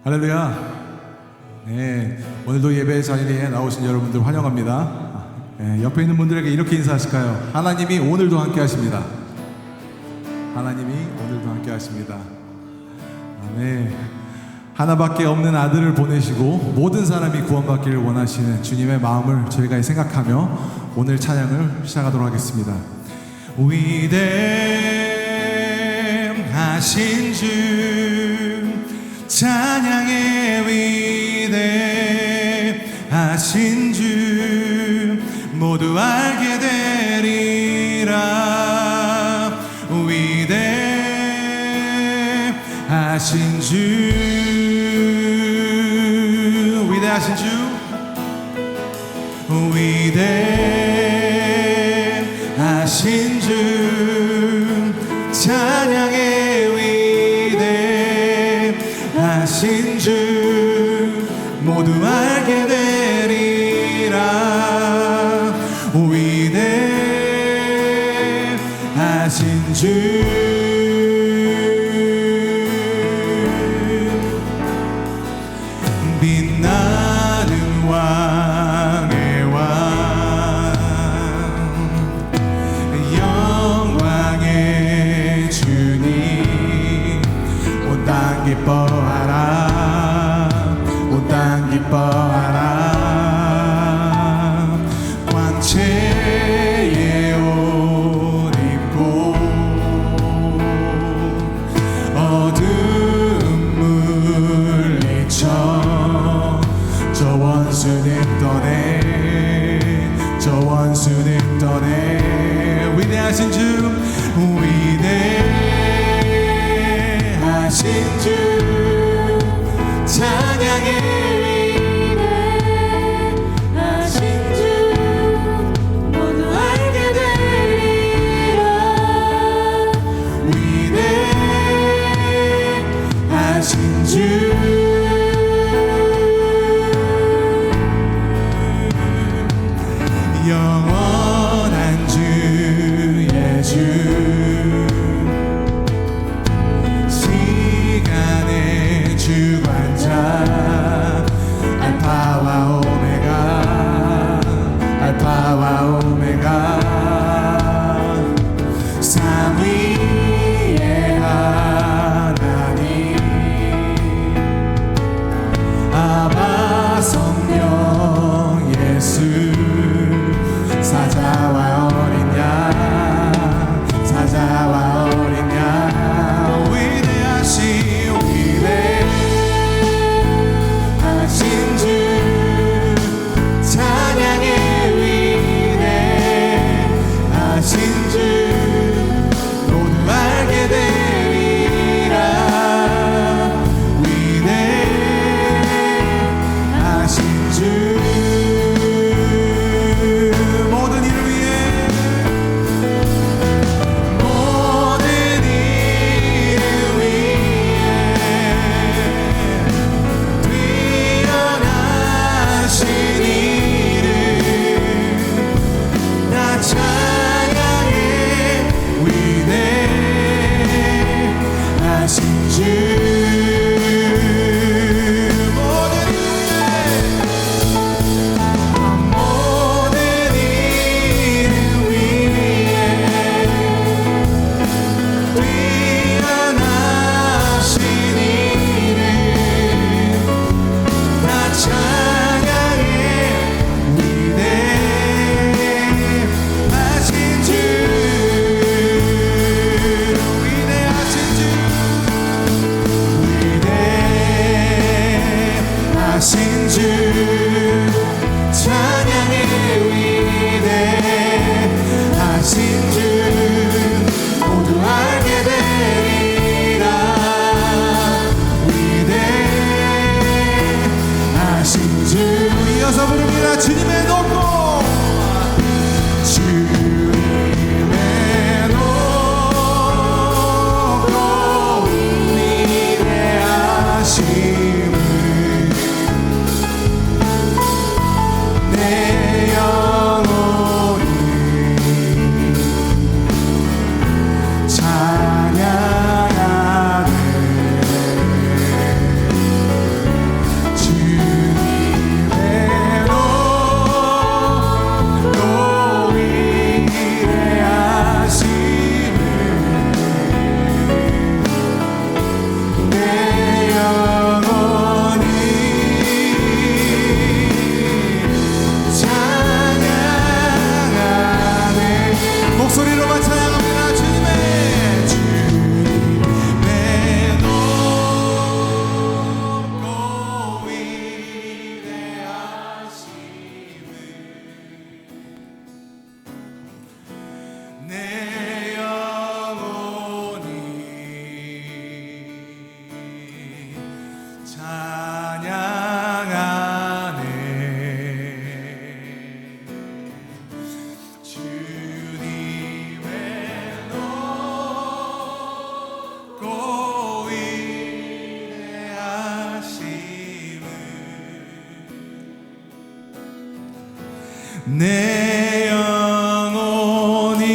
할렐루야. 네, 오늘도 예배 자리에 나오신 여러분들 환영합니다. 네, 옆에 있는 분들에게 이렇게 인사하실까요? 하나님이 오늘도 함께 하십니다. 하나님이 오늘도 함께 하십니다. 네, 하나밖에 없는 아들을 보내시고 모든 사람이 구원받기를 원하시는 주님의 마음을 저희가 생각하며 오늘 찬양을 시작하도록 하겠습니다. 위대하신 주 찬양의 위대하신 주 모두 알게 되리라. 위대하신 주 위대하신 주 위대하신 주 찬양의 위대하신 주 모두 알게 되리라. 위대하신 주 빛나는 왕의 왕 영광의 주님 온 땅 기뻐하라 온 땅 기뻐하라. 광채의 옷 입고 어둠 물리쳐 저 원수는 떠내 저 원수는 떠내. 위대하신 주 위대하신 주 찬양의 위대하신 주 모두 알게 되리라. 위대하신 주 영원한 주의 주 시간의 주관자 알파와 오메가 알파와 오메가 삼위의 하나님 내 영혼이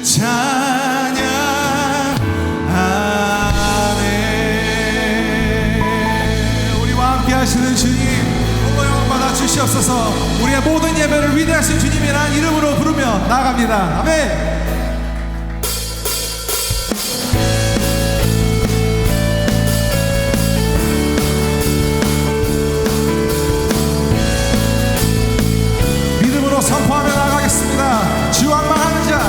찬양하네. 우리와 함께 하시는 주님, 오 영광 받아 주시옵소서. 우리의 모든 예배를 위대하신 주님이란 이름으로 부르며 나아갑니다. 아멘. 선포하며 나가겠습니다. 주왕망하는 자,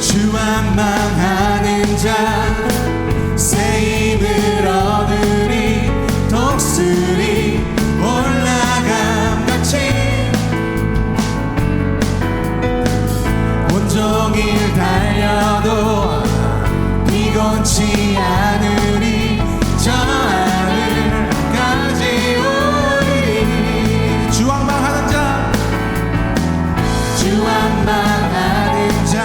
주왕망하는 자, 새 힘을 얻으리. 독수리 올라감같이 온종일 달려도 피곤치 않으리. 저 하늘까지 오르리. 주왕망하는 자, 주왕망하는 자,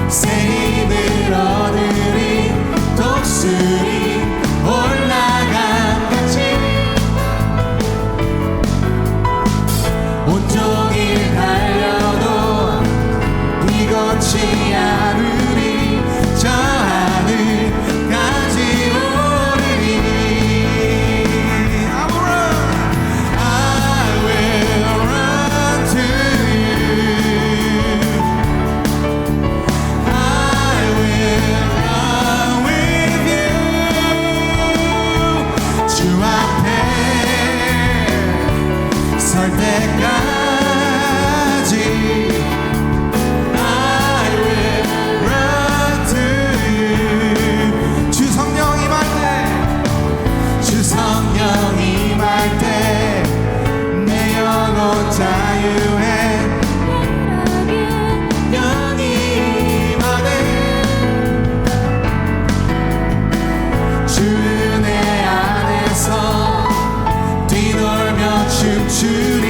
새 힘을 얻으리. 독수리 올라감같이 온종일 달려도 피곤치 않으리. 저 하늘까지 오르리. I will run to you. I will run with you. 주 앞에 설 때까지 I will run to you. 주 성령 임할 때, 주 성령 임할 때 내 영혼 자유해. 영이 임하네. 주 은혜 안에서 뛰놀며 춤추리.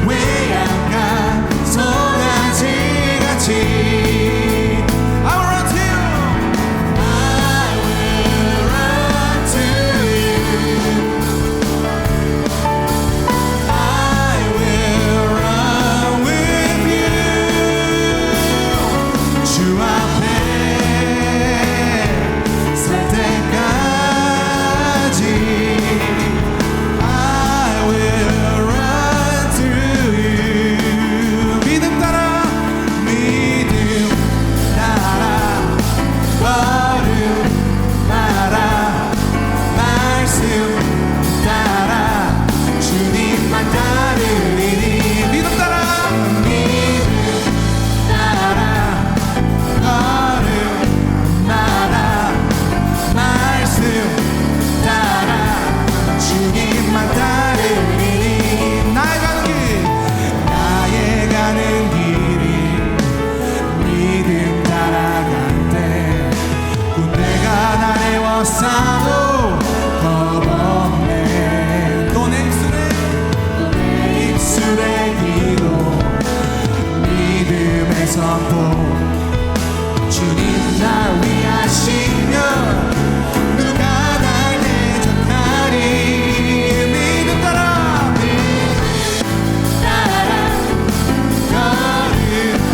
외양간 송아지같이 I will run to you. I will run to you. I will run with you. 주 앞에 설 때까지 I will run to you. 믿음 따라, 믿음 따라, 걸음마다 말씀 따라 주님만 따르리니. 믿음 따라, 믿음 따라, 걸음마다 말씀 따라 주님만 따르리니. 나의 가는 길, 나의 가는 길이 믿음 따라갈 때 군대가 나를 워싸도 겁없네. 또 내 입술에 기도, 믿음의 선포. 주님 날 위하시며 누가 날 대적하리. 믿음 따라, 믿음 따라,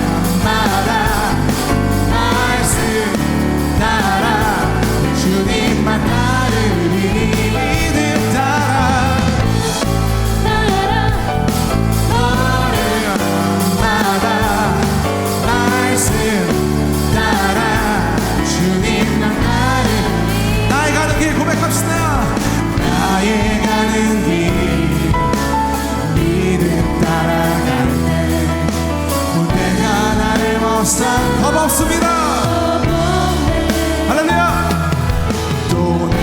걸음마다 말씀 따라 주님만 따르리. 믿음 따라, 걸음마다 말씀 따라 주님만 따르리. 나의 가는 길 고백합시다. 나의 가는 길 믿음 따라갈 때 군대가 나를 못사 겁없습니다. 할렐루야. 또 내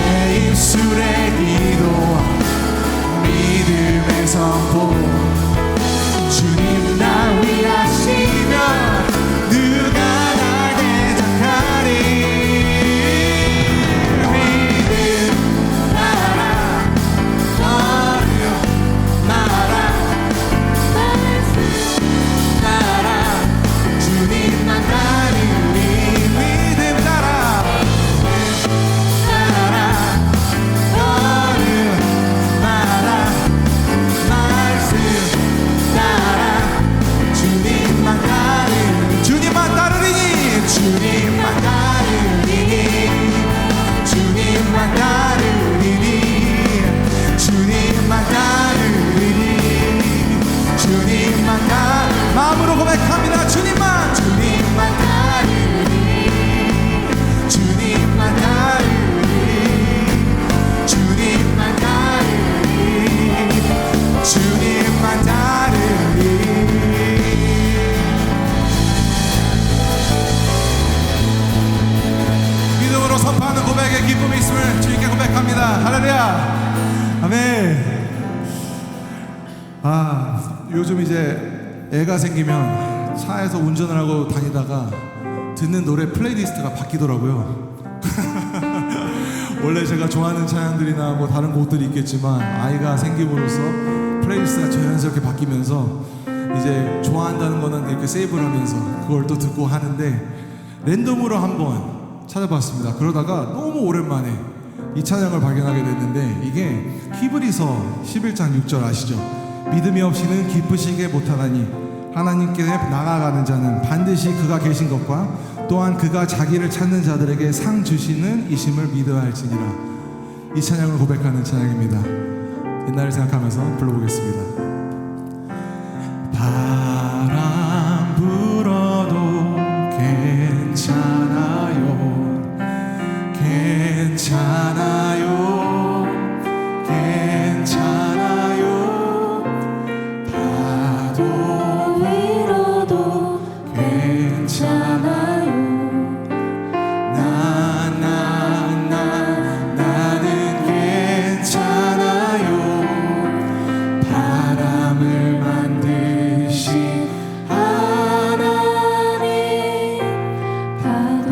입술에 기도, 믿음의 선포. 주님 날 위하시며 누가 날 대적하리. 믿음 따라, 걸음마다 말씀 따라 주님만 따르리. 주님만 따르리니 주님만 따르리니 주님만 따르리니 주님만 마음으로 고백합니다. 주님만 따르리니 주님만 따르리니 주님만 따르리니 주님만 따르리니 믿음으로 선포하는 고백에 기쁨이 있음을 주님께 고백합니다. 할렐루야. 아멘. 요즘 이제 애가 생기면 차에서 운전을 하고 다니다가 듣는 노래 플레이리스트가 바뀌더라고요. 원래 제가 좋아하는 찬양들이나 뭐 다른 곡들이 있겠지만 아이가 생김으로써 플레이리스트가 자연스럽게 바뀌면서 이제 좋아한다는 거는 이렇게 세이브를 하면서 그걸 또 듣고 하는데 랜덤으로 한번 찾아봤습니다. 그러다가 너무 오랜만에 이 찬양을 발견하게 됐는데 이게 히브리서 11장 6절 아시죠? 믿음이 없이는 기쁘시게 못하나니 하나님께 나아가는 자는 반드시 그가 계신 것과 또한 그가 자기를 찾는 자들에게 상 주시는 이심을 믿어야 할지니라. 이 찬양을 고백하는 찬양입니다. 옛날을 생각하면서 불러보겠습니다. 바람 불어도 괜찮아요 괜찮아요 괜찮아요 파도 위로도 괜찮아요 나는 괜찮아요 바람을 만드신 하나님 파도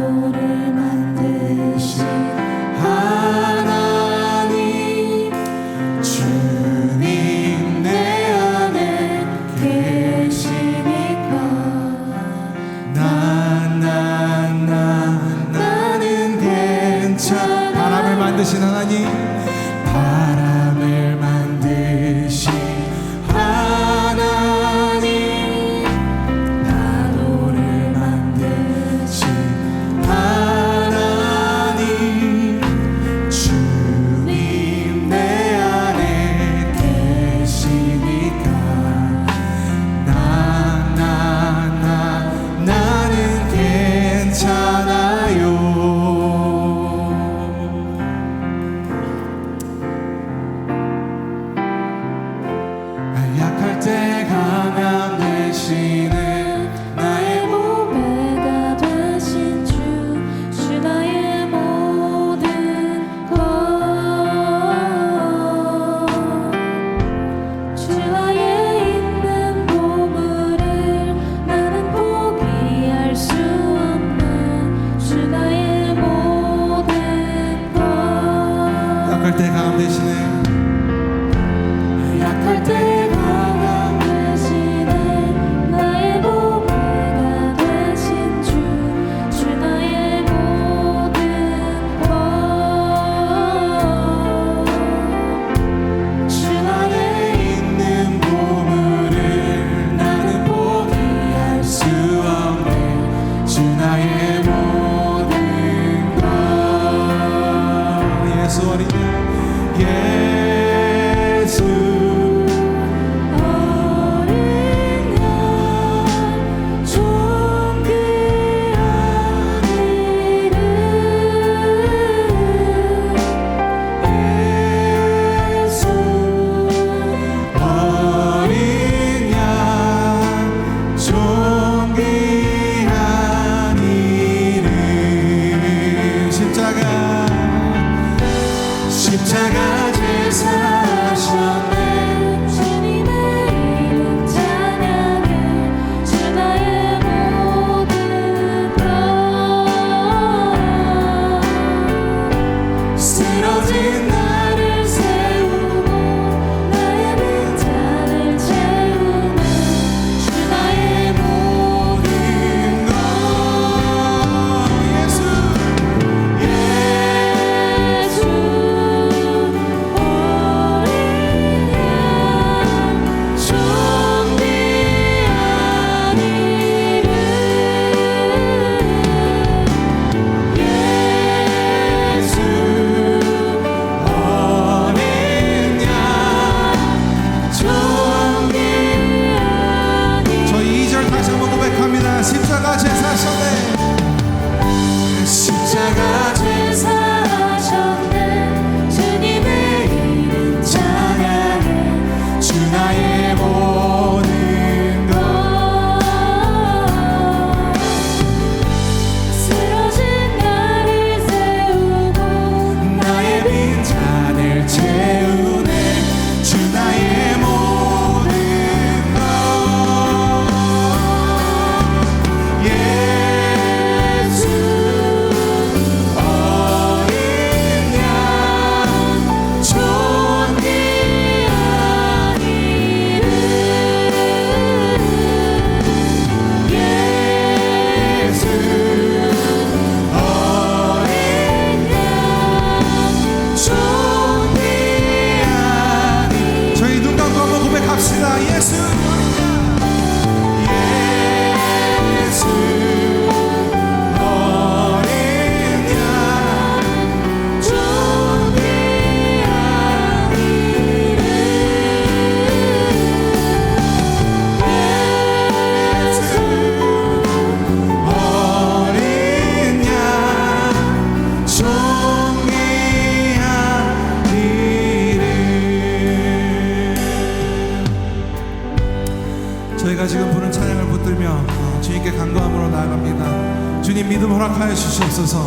허락하여 주시옵소서.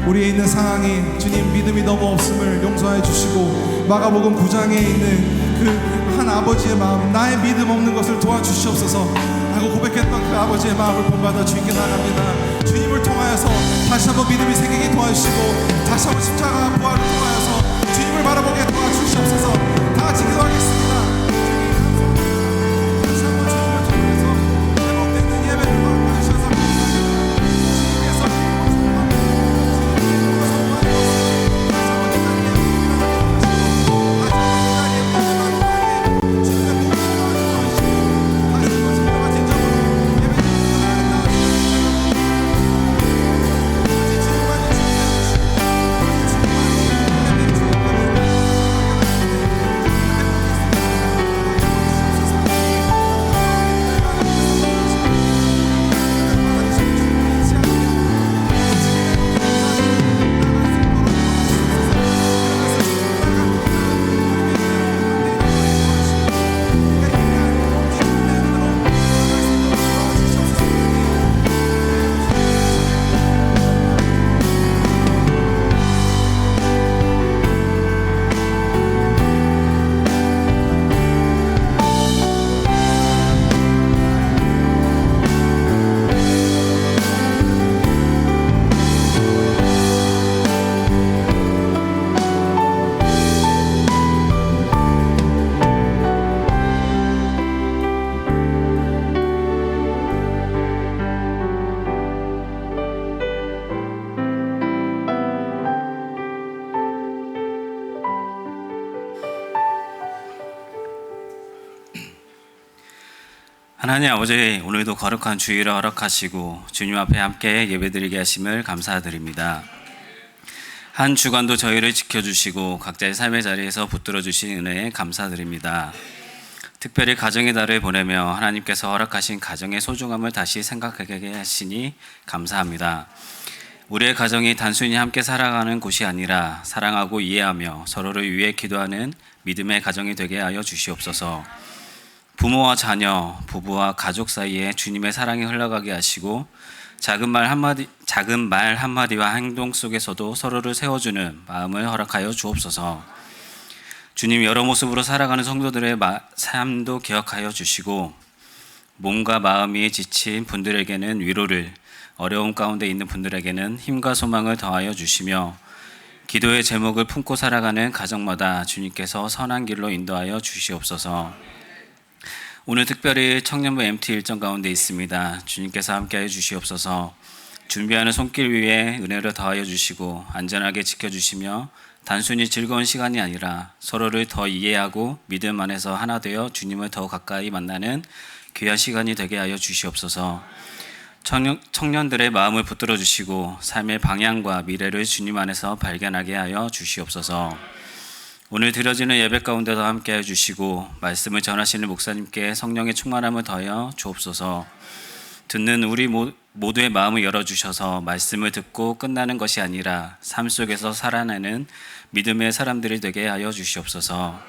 우리에 있는 상황이 주님 믿음이 너무 없음을 용서해 주시고 마가복음 9장에 있는 그 한 아버지의 마음, 나의 믿음 없는 것을 도와주시옵소서 하고 고백했던 그 아버지의 마음을 본받아 주님께 나갑니다. 주님을 통하여서 다시 한번 믿음이 생기게 도와주시고 다시 한번 십자가 부활을 통하여서 주님을 바라보게 도와주시옵소서. 다 같이 기도하겠습니다. 다시 한번 주님을 통해서 회복되는 예배를 허락하셔서 주님께서 하나님 아버지, 오늘도 거룩한 주일을 허락하시고 주님 앞에 함께 예배드리게 하심을 감사드립니다. 한 주간도 저희를 지켜주시고 각자의 삶의 자리에서 붙들어 주신 은혜에 감사드립니다. 특별히 가정의 달을 보내며 하나님께서 허락하신 가정의 소중함을 다시 생각하게 하시니 감사합니다. 우리의 가정이 단순히 함께 살아가는 곳이 아니라 사랑하고 이해하며 서로를 위해 기도하는 믿음의 가정이 되게 하여 주시옵소서. 부모와 자녀, 부부와 가족 사이에 주님의 사랑이 흘러가게 하시고 작은 말 한마디와 행동 속에서도 서로를 세워주는 마음을 허락하여 주옵소서. 주님, 여러 모습으로 살아가는 성도들의 삶도 기억하여 주시고 몸과 마음이 지친 분들에게는 위로를, 어려움 가운데 있는 분들에게는 힘과 소망을 더하여 주시며 기도의 제목을 품고 살아가는 가정마다 주님께서 선한 길로 인도하여 주시옵소서. 오늘 특별히 청년부 MT 일정 가운데 있습니다. 주님께서 함께하여 주시옵소서. 준비하는 손길 위에 은혜를 더하여 주시고 안전하게 지켜주시며 단순히 즐거운 시간이 아니라 서로를 더 이해하고 믿음 안에서 하나 되어 주님을 더 가까이 만나는 귀한 시간이 되게 하여 주시옵소서. 청년들의 마음을 붙들어 주시고 삶의 방향과 미래를 주님 안에서 발견하게 하여 주시옵소서. 오늘 드려지는 예배 가운데도 함께해 주시고 말씀을 전하시는 목사님께 성령의 충만함을 더하여 주옵소서. 듣는 우리 모두의 마음을 열어주셔서 말씀을 듣고 끝나는 것이 아니라 삶 속에서 살아내는 믿음의 사람들이 되게 하여 주시옵소서.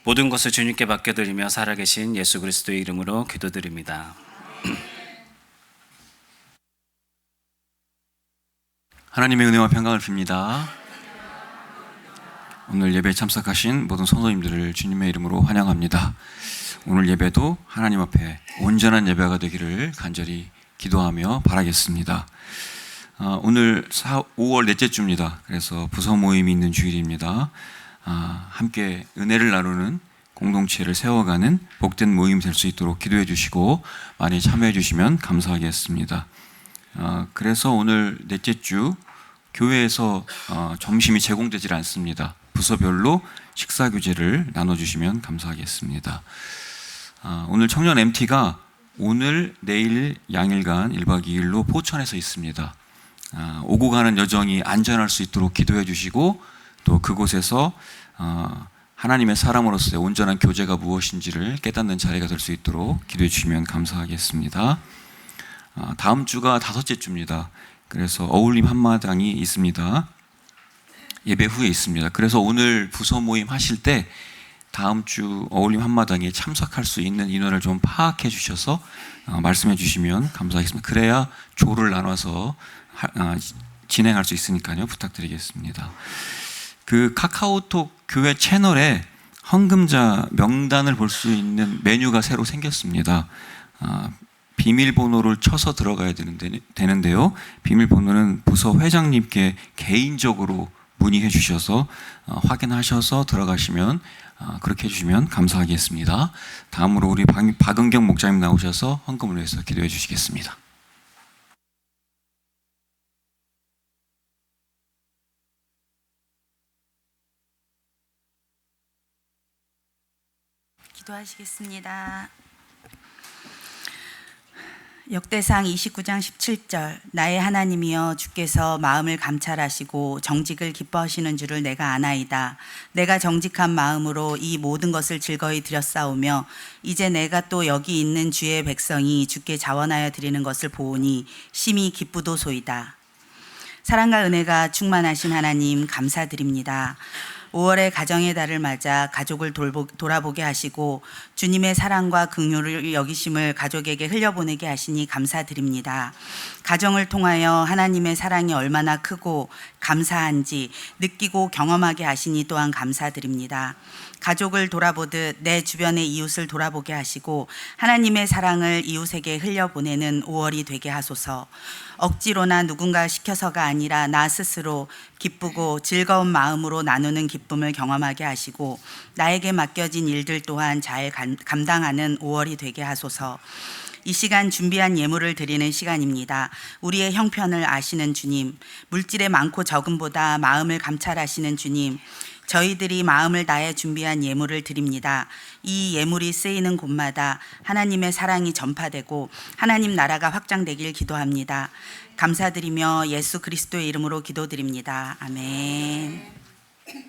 모든 것을 주님께 맡겨드리며 살아계신 예수 그리스도의 이름으로 기도드립니다. 하나님의 은혜와 평강을 빕니다. 오늘 예배에 참석하신 모든 성도님들을 주님의 이름으로 환영합니다. 오늘 예배도 하나님 앞에 온전한 예배가 되기를 간절히 기도하며 바라겠습니다. 오늘 5월 넷째 주입니다. 그래서 부서 모임이 있는 주일입니다. 함께 은혜를 나누는 공동체를 세워가는 복된 모임 될 수 있도록 기도해 주시고 많이 참여해 주시면 감사하겠습니다. 그래서 오늘 넷째 주 교회에서 점심이 제공되질 않습니다. 부서별로 식사 교제를 나눠주시면 감사하겠습니다. 오늘 청년 MT가 오늘, 내일 양일간 1박 2일로 포천에서 있습니다. 오고 가는 여정이 안전할 수 있도록 기도해 주시고 또 그곳에서 하나님의 사람으로서의 온전한 교제가 무엇인지를 깨닫는 자리가 될 수 있도록 기도해 주시면 감사하겠습니다. 다음 주가 5째 주입니다. 그래서 어울림 한마당이 있습니다. 예배 후에 있습니다. 그래서 오늘 부서 모임 하실 때 다음 주 어울림 한마당에 참석할 수 있는 인원을 좀 파악해 주셔서 말씀해 주시면 감사하겠습니다. 그래야 조를 나눠서 진행할 수 있으니까요. 부탁드리겠습니다. 그 카카오톡 교회 채널에 헌금자 명단을 볼 수 있는 메뉴가 새로 생겼습니다. 비밀번호를 쳐서 들어가야 되는데요. 비밀번호는 부서 회장님께 개인적으로 문의해 주셔서 확인하셔서 들어가시면 그렇게 해주시면 감사하겠습니다. 다음으로 우리 박은경 목사님 나오셔서 헌금을 위해서 기도해 주시겠습니다. 기도하시겠습니다. 역대상 29장 17절 나의 하나님이여 주께서 마음을 감찰하시고 정직을 기뻐하시는 줄을 내가 아나이다. 내가 정직한 마음으로 이 모든 것을 즐거이 드렸사오며 이제 내가 또 여기 있는 주의 백성이 주께 자원하여 드리는 것을 보오니 심히 기쁘도소이다. 사랑과 은혜가 충만하신 하나님 감사드립니다. 5월의 가정의 달을 맞아 가족을 돌아보게 하시고 주님의 사랑과 긍휼을 여기심을 가족에게 흘려보내게 하시니 감사드립니다. 가정을 통하여 하나님의 사랑이 얼마나 크고 감사한지 느끼고 경험하게 하시니 또한 감사드립니다. 가족을 돌아보듯 내 주변의 이웃을 돌아보게 하시고 하나님의 사랑을 이웃에게 흘려보내는 5월이 되게 하소서. 억지로나 누군가 시켜서가 아니라 나 스스로 기쁘고 즐거운 마음으로 나누는 기쁨을 경험하게 하시고 나에게 맡겨진 일들 또한 잘 감당하는 5월이 되게 하소서. 이 시간 준비한 예물을 드리는 시간입니다. 우리의 형편을 아시는 주님, 물질의 많고 적음보다 마음을 감찰하시는 주님, 저희들이 마음을 다해 준비한 예물을 드립니다. 이 예물이 쓰이는 곳마다 하나님의 사랑이 전파되고 하나님 나라가 확장되길 기도합니다. 감사드리며 예수 그리스도의 이름으로 기도드립니다. 아멘. 그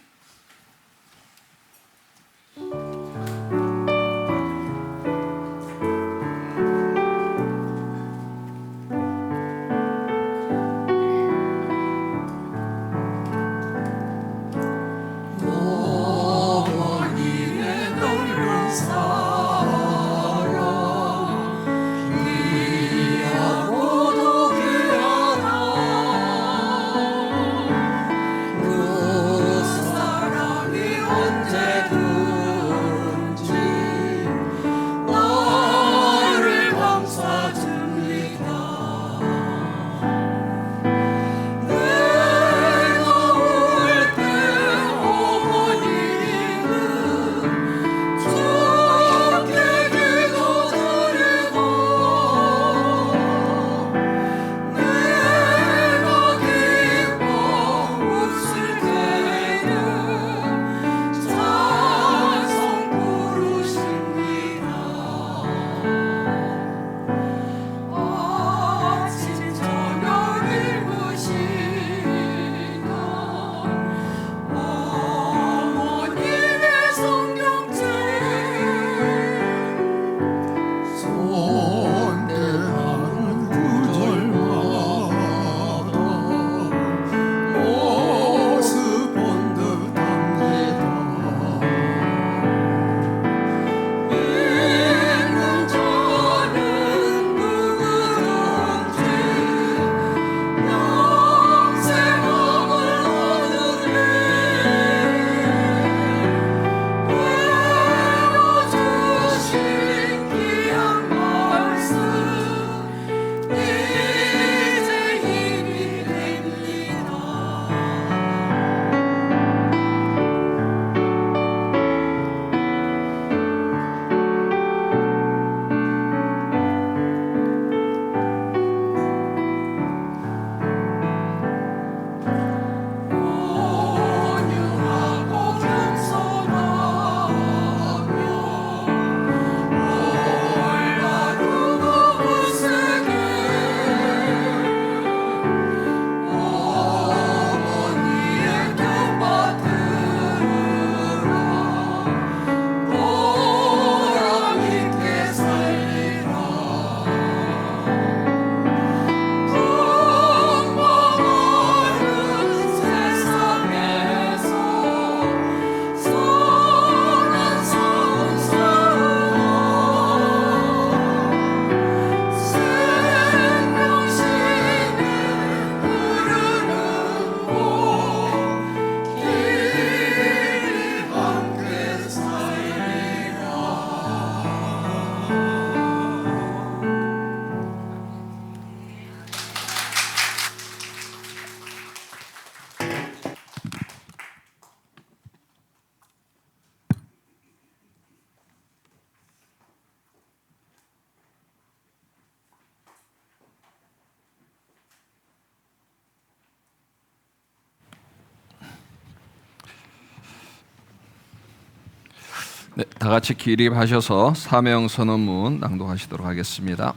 네, 다 같이 기립하셔서 사명 선언문 낭독하시도록 하겠습니다.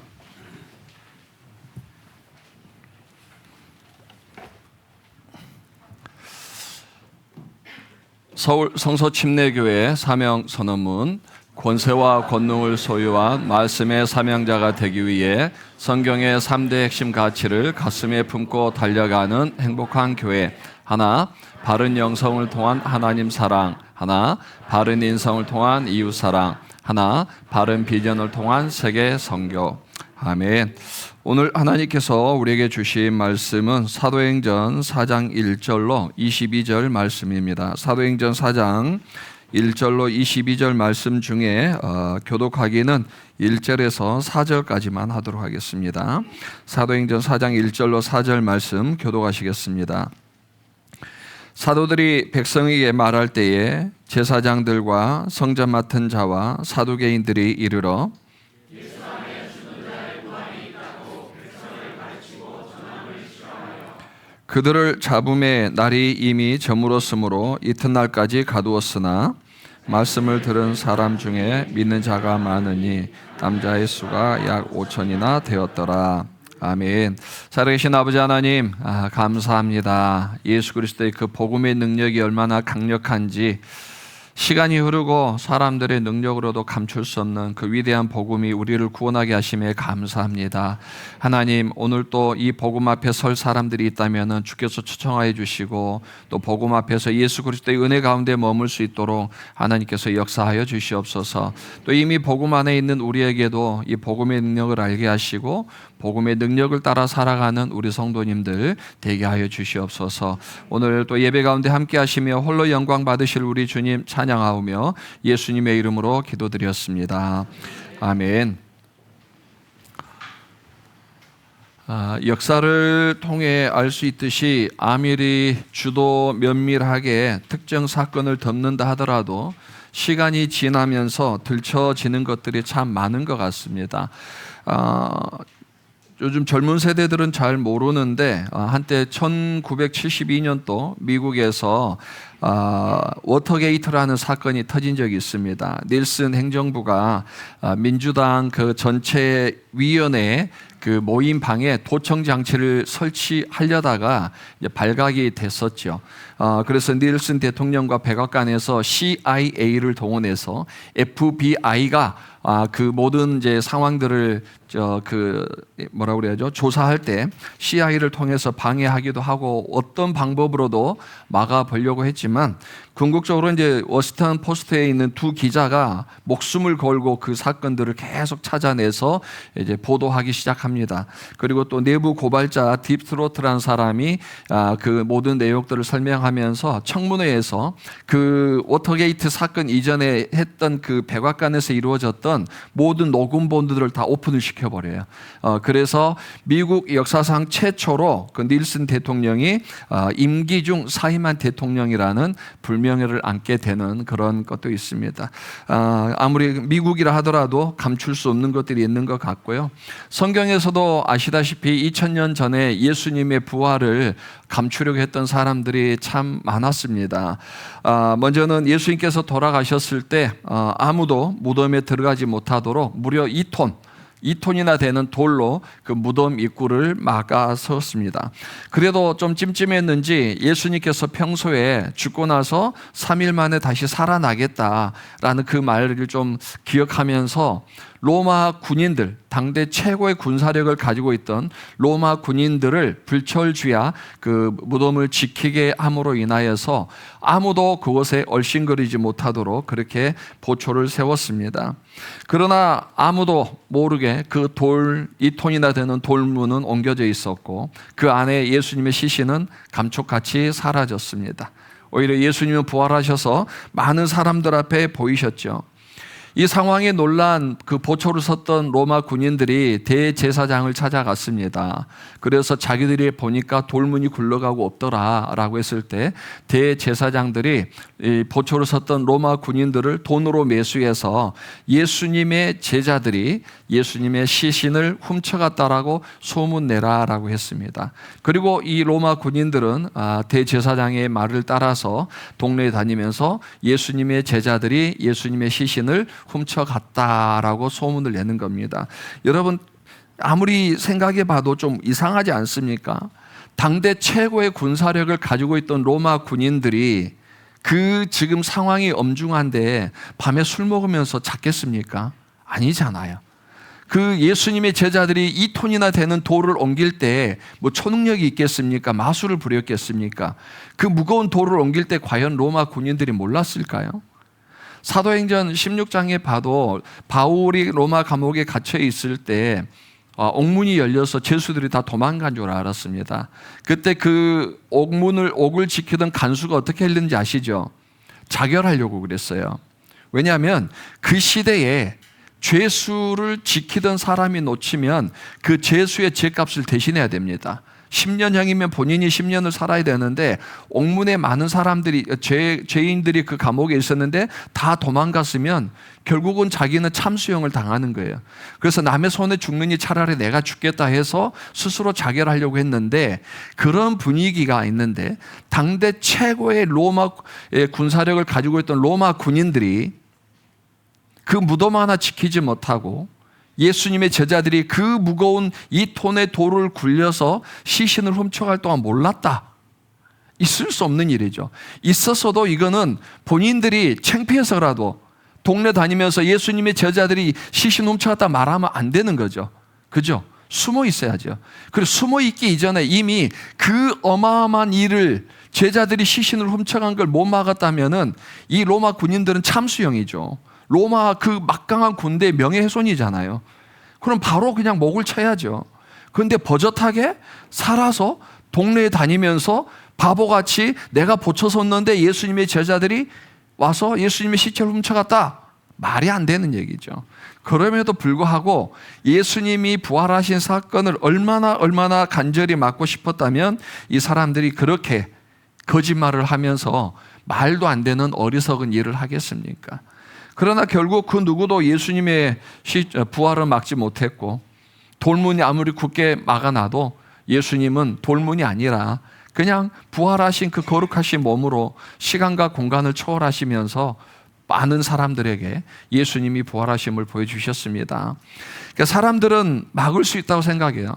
서울 성서침례교회 사명 선언문. 권세와 권능을 소유한 말씀의 사명자가 되기 위해 성경의 3대 핵심 가치를 가슴에 품고 달려가는 행복한 교회. 하나, 바른 영성을 통한 하나님 사랑. 하나, 바른 인성을 통한 이웃 사랑. 하나, 바른 비전을 통한 세계 선교. 아멘. 오늘 하나님께서 우리에게 주신 말씀은 사도행전 4장 1절로 22절 말씀입니다. 사도행전 4장 1절로 22절 말씀 중에 교독하기는 1절에서 4절까지만 하도록 하겠습니다. 사도행전 4장 1절로 4절 말씀 교독하시겠습니다. 사도들이 백성에게 말할 때에 제사장들과 성전 맡은 자와 사두개인들이 이르러 그들을 잡음의 날이 이미 저물었으므로 이튿날까지 가두었으나 말씀을 들은 사람 중에 믿는 자가 많으니 남자의 수가 약 5천이나 되었더라. 아멘. 살아계신 아버지 하나님, 감사합니다. 예수 그리스도의 그 복음의 능력이 얼마나 강력한지 시간이 흐르고 사람들의 능력으로도 감출 수 없는 그 위대한 복음이 우리를 구원하게 하심에 감사합니다. 하나님, 오늘 또 이 복음 앞에 설 사람들이 있다면 주께서 초청하여 주시고 또 복음 앞에서 예수 그리스도의 은혜 가운데 머물 수 있도록 하나님께서 역사하여 주시옵소서. 또 이미 복음 안에 있는 우리에게도 이 복음의 능력을 알게 하시고 복음의 능력을 따라 살아가는 우리 성도님들 되게 하여 주시옵소서. 오늘 또 예배 가운데 함께 하시며 홀로 영광 받으실 우리 주님 찬양하오며 예수님의 이름으로 기도드렸습니다. 아멘. 역사를 통해 알 수 있듯이 아무리 주도 면밀하게 특정 사건을 덮는다 하더라도 시간이 지나면서 들춰지는 것들이 참 많은 것 같습니다. 요즘 젊은 세대들은 잘 모르는데 한때 1972년도 미국에서 워터게이트라는 사건이 터진 적이 있습니다. 닐슨 행정부가 민주당 그 전체 위원회 그 모임 방에 도청 장치를 설치하려다가 이제 발각이 됐었죠. 그래서 닐슨 대통령과 백악관에서 CIA를 동원해서 FBI가 그 모든 이제 상황들을 뭐라고 그래야죠? 조사할 때 CIA를 통해서 방해하기도 하고 어떤 방법으로도 막아보려고 했지만 궁극적으로 이제 워싱턴 포스트에 있는 두 기자가 목숨을 걸고 그 사건들을 계속 찾아내서 이제 보도하기 시작합니다. 그리고 또 내부 고발자 딥스로트라는 사람이 그 모든 내용들을 설명하면서 청문회에서 그 워터게이트 사건 이전에 했던 그 백악관에서 이루어졌던 모든 녹음본들을 다 오픈을 시켜버려요. 그래서 미국 역사상 최초로 그 닐슨 대통령이 임기 중 사임한 대통령이라는 불명예를 안게 되는 그런 것도 있습니다. 아무리 미국이라 하더라도 감출 수 없는 것들이 있는 것 같고요. 성경에서도 아시다시피 2000년 전에 예수님의 부활을 감추려고 했던 사람들이 참 많았습니다. 먼저는 예수님께서 돌아가셨을 때 아무도 무덤에 들어가지 못하도록 무려 2톤이나 되는 돌로 그 무덤 입구를 막아 세웠습니다. 그래도 좀 찜찜했는지 예수님께서 평소에 죽고 나서 3일 만에 다시 살아나겠다라는 그 말을 좀 기억하면서 로마 군인들, 당대 최고의 군사력을 가지고 있던 로마 군인들을 불철주야 그 무덤을 지키게 함으로 인하여서 아무도 그곳에 얼씬거리지 못하도록 그렇게 보초를 세웠습니다. 그러나 아무도 모르게 그 2톤이나 되는 돌문은 옮겨져 있었고 그 안에 예수님의 시신은 감쪽같이 사라졌습니다. 오히려 예수님은 부활하셔서 많은 사람들 앞에 보이셨죠. 이 상황에 놀란 그 보초를 섰던 로마 군인들이 대제사장을 찾아갔습니다. 그래서 자기들이 보니까 돌문이 굴러가고 없더라라고 했을 때 대제사장들이 이 보초를 섰던 로마 군인들을 돈으로 매수해서 예수님의 제자들이 예수님의 시신을 훔쳐갔다라고 소문내라라고 했습니다. 그리고 이 로마 군인들은 대제사장의 말을 따라서 동네에 다니면서 예수님의 제자들이 예수님의 시신을 훔쳐갔다라고 소문을 내는 겁니다. 여러분, 아무리 생각해 봐도 좀 이상하지 않습니까? 당대 최고의 군사력을 가지고 있던 로마 군인들이 그 지금 상황이 엄중한데 밤에 술 먹으면서 잤겠습니까? 아니잖아요. 그 예수님의 제자들이 2톤이나 되는 돌을 옮길 때 뭐 초능력이 있겠습니까? 마술을 부렸겠습니까? 그 무거운 돌을 옮길 때 과연 로마 군인들이 몰랐을까요? 사도행전 16장에 봐도 바울이 로마 감옥에 갇혀 있을 때 옥문이 열려서 죄수들이 다 도망간 줄 알았습니다. 그때 그 옥을 지키던 간수가 어떻게 했는지 아시죠? 자결하려고 그랬어요. 왜냐하면 그 시대에 죄수를 지키던 사람이 놓치면 그 죄수의 죄값을 대신해야 됩니다. 10년형이면 본인이 10년을 살아야 되는데 옥문에 많은 사람들이 죄인들이 그 감옥에 있었는데 다 도망갔으면 결국은 자기는 참수형을 당하는 거예요. 그래서 남의 손에 죽느니 차라리 내가 죽겠다 해서 스스로 자결하려고 했는데 그런 분위기가 있는데 당대 최고의 로마의 군사력을 가지고 있던 로마 군인들이 그 무덤 하나 지키지 못하고 예수님의 제자들이 그 무거운 2톤의 돌을 굴려서 시신을 훔쳐갈 동안 몰랐다. 있을 수 없는 일이죠. 있었어도 이거는 본인들이 창피해서라도 동네 다니면서 예수님의 제자들이 시신 훔쳐갔다 말하면 안 되는 거죠. 그죠? 숨어 있어야죠. 그리고 숨어 있기 이전에 이미 그 어마어마한 일을 제자들이 시신을 훔쳐간 걸 못 막았다면은 이 로마 군인들은 참수형이죠. 로마 그 막강한 군대의 명예훼손이잖아요. 그럼 바로 그냥 목을 쳐야죠. 그런데 버젓하게 살아서 동네에 다니면서 바보같이 내가 보쳐섰는데 예수님의 제자들이 와서 예수님의 시체를 훔쳐갔다. 말이 안 되는 얘기죠. 그럼에도 불구하고 예수님이 부활하신 사건을 얼마나 간절히 막고 싶었다면 이 사람들이 그렇게 거짓말을 하면서 말도 안 되는 어리석은 일을 하겠습니까? 그러나 결국 그 누구도 예수님의 부활을 막지 못했고 돌문이 아무리 굳게 막아놔도 예수님은 돌문이 아니라 그냥 부활하신 그 거룩하신 몸으로 시간과 공간을 초월하시면서 많은 사람들에게 예수님이 부활하심을 보여주셨습니다. 그러니까 사람들은 막을 수 있다고 생각해요.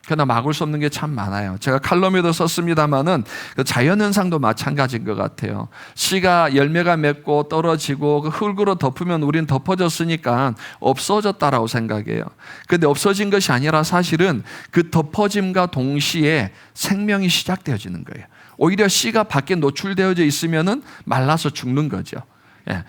그러나 막을 수 없는 게 참 많아요. 제가 칼럼에도 썼습니다마는 그 자연현상도 마찬가지인 것 같아요. 씨가 열매가 맺고 떨어지고 그 흙으로 덮으면 우린 덮어졌으니까 없어졌다라고 생각해요. 그런데 없어진 것이 아니라 사실은 그 덮어짐과 동시에 생명이 시작되어지는 거예요. 오히려 씨가 밖에 노출되어져 있으면은 말라서 죽는 거죠. 예.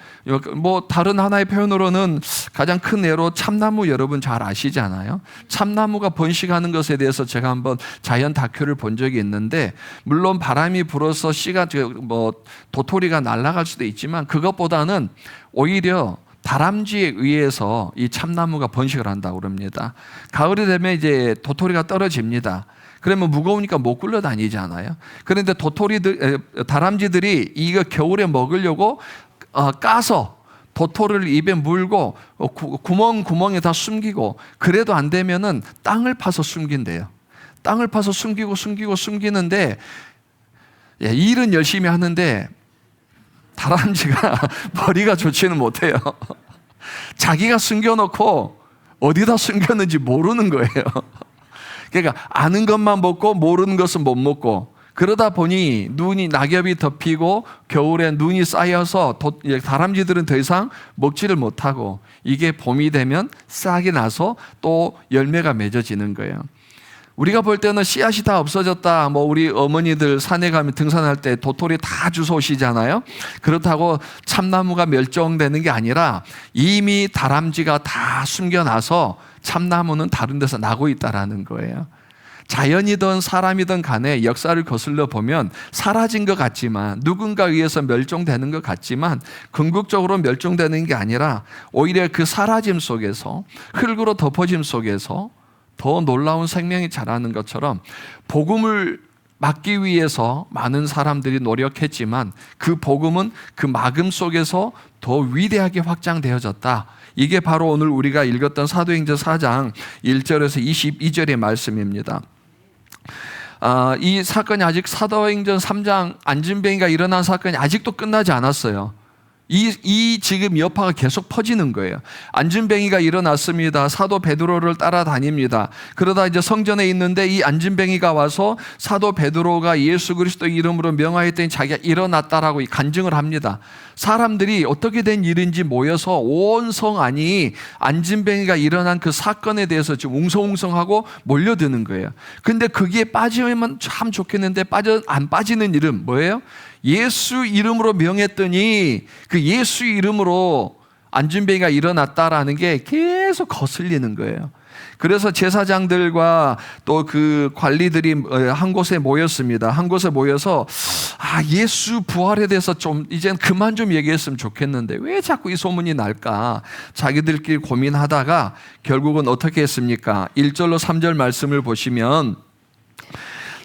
뭐 다른 하나의 표현으로는 가장 큰 예로 참나무 여러분 잘 아시잖아요. 참나무가 번식하는 것에 대해서 제가 한번 자연 다큐를 본 적이 있는데 물론 바람이 불어서 씨가 뭐 도토리가 날아갈 수도 있지만 그것보다는 오히려 다람쥐에 의해서 이 참나무가 번식을 한다고 그럽니다. 가을이 되면 이제 도토리가 떨어집니다. 그러면 무거우니까 못 굴러다니잖아요. 그런데 다람쥐들이 이거 겨울에 먹으려고 까서 도토리를 입에 물고 구멍에 다 숨기고 그래도 안 되면은 땅을 파서 숨긴대요. 땅을 파서 숨기는데 일은 열심히 하는데 다람쥐가 머리가 좋지는 못해요. 자기가 숨겨놓고 어디다 숨겼는지 모르는 거예요. 그러니까 아는 것만 먹고 모르는 것은 못 먹고 그러다 보니 낙엽이 덮이고 겨울에 눈이 쌓여서 다람쥐들은 더 이상 먹지를 못하고 이게 봄이 되면 싹이 나서 또 열매가 맺어지는 거예요. 우리가 볼 때는 씨앗이 다 없어졌다. 뭐 우리 어머니들 산에 가면 등산할 때 도토리 다 주워오시잖아요. 그렇다고 참나무가 멸종되는 게 아니라 이미 다람쥐가 다 숨겨놔서 참나무는 다른 데서 나고 있다라는 거예요. 자연이든 사람이든 간에 역사를 거슬러 보면 사라진 것 같지만 누군가에 의해서 멸종되는 것 같지만 궁극적으로 멸종되는 게 아니라 오히려 그 사라짐 속에서 흙으로 덮어짐 속에서 더 놀라운 생명이 자라는 것처럼 복음을 막기 위해서 많은 사람들이 노력했지만 그 복음은 그 막음 속에서 더 위대하게 확장되어졌다. 이게 바로 오늘 우리가 읽었던 사도행전 4장 1절에서 22절의 말씀입니다. 이 사건이 아직 사도행전 3장 안진뱅이가 일어난 사건이 아직도 끝나지 않았어요. 이 지금 여파가 계속 퍼지는 거예요. 안진뱅이가 일어났습니다. 사도 베드로를 따라다닙니다. 그러다 이제 성전에 있는데 이 안진뱅이가 와서 사도 베드로가 예수 그리스도 이름으로 명하였더니 자기가 일어났다라고 간증을 합니다. 사람들이 어떻게 된 일인지 모여서 온 성 안이 안진뱅이가 일어난 그 사건에 대해서 지금 웅성웅성하고 몰려드는 거예요. 근데 거기에 빠지면 참 좋겠는데 안 빠지는 일은 뭐예요? 예수 이름으로 명했더니 그 예수 이름으로 안진뱅이가 일어났다라는 게 계속 거슬리는 거예요. 그래서 제사장들과 또 그 관리들이 한 곳에 모였습니다. 한 곳에 모여서 예수 부활에 대해서 좀 이젠 그만 좀 얘기했으면 좋겠는데 왜 자꾸 이 소문이 날까? 자기들끼리 고민하다가 결국은 어떻게 했습니까? 1절로 3절 말씀을 보시면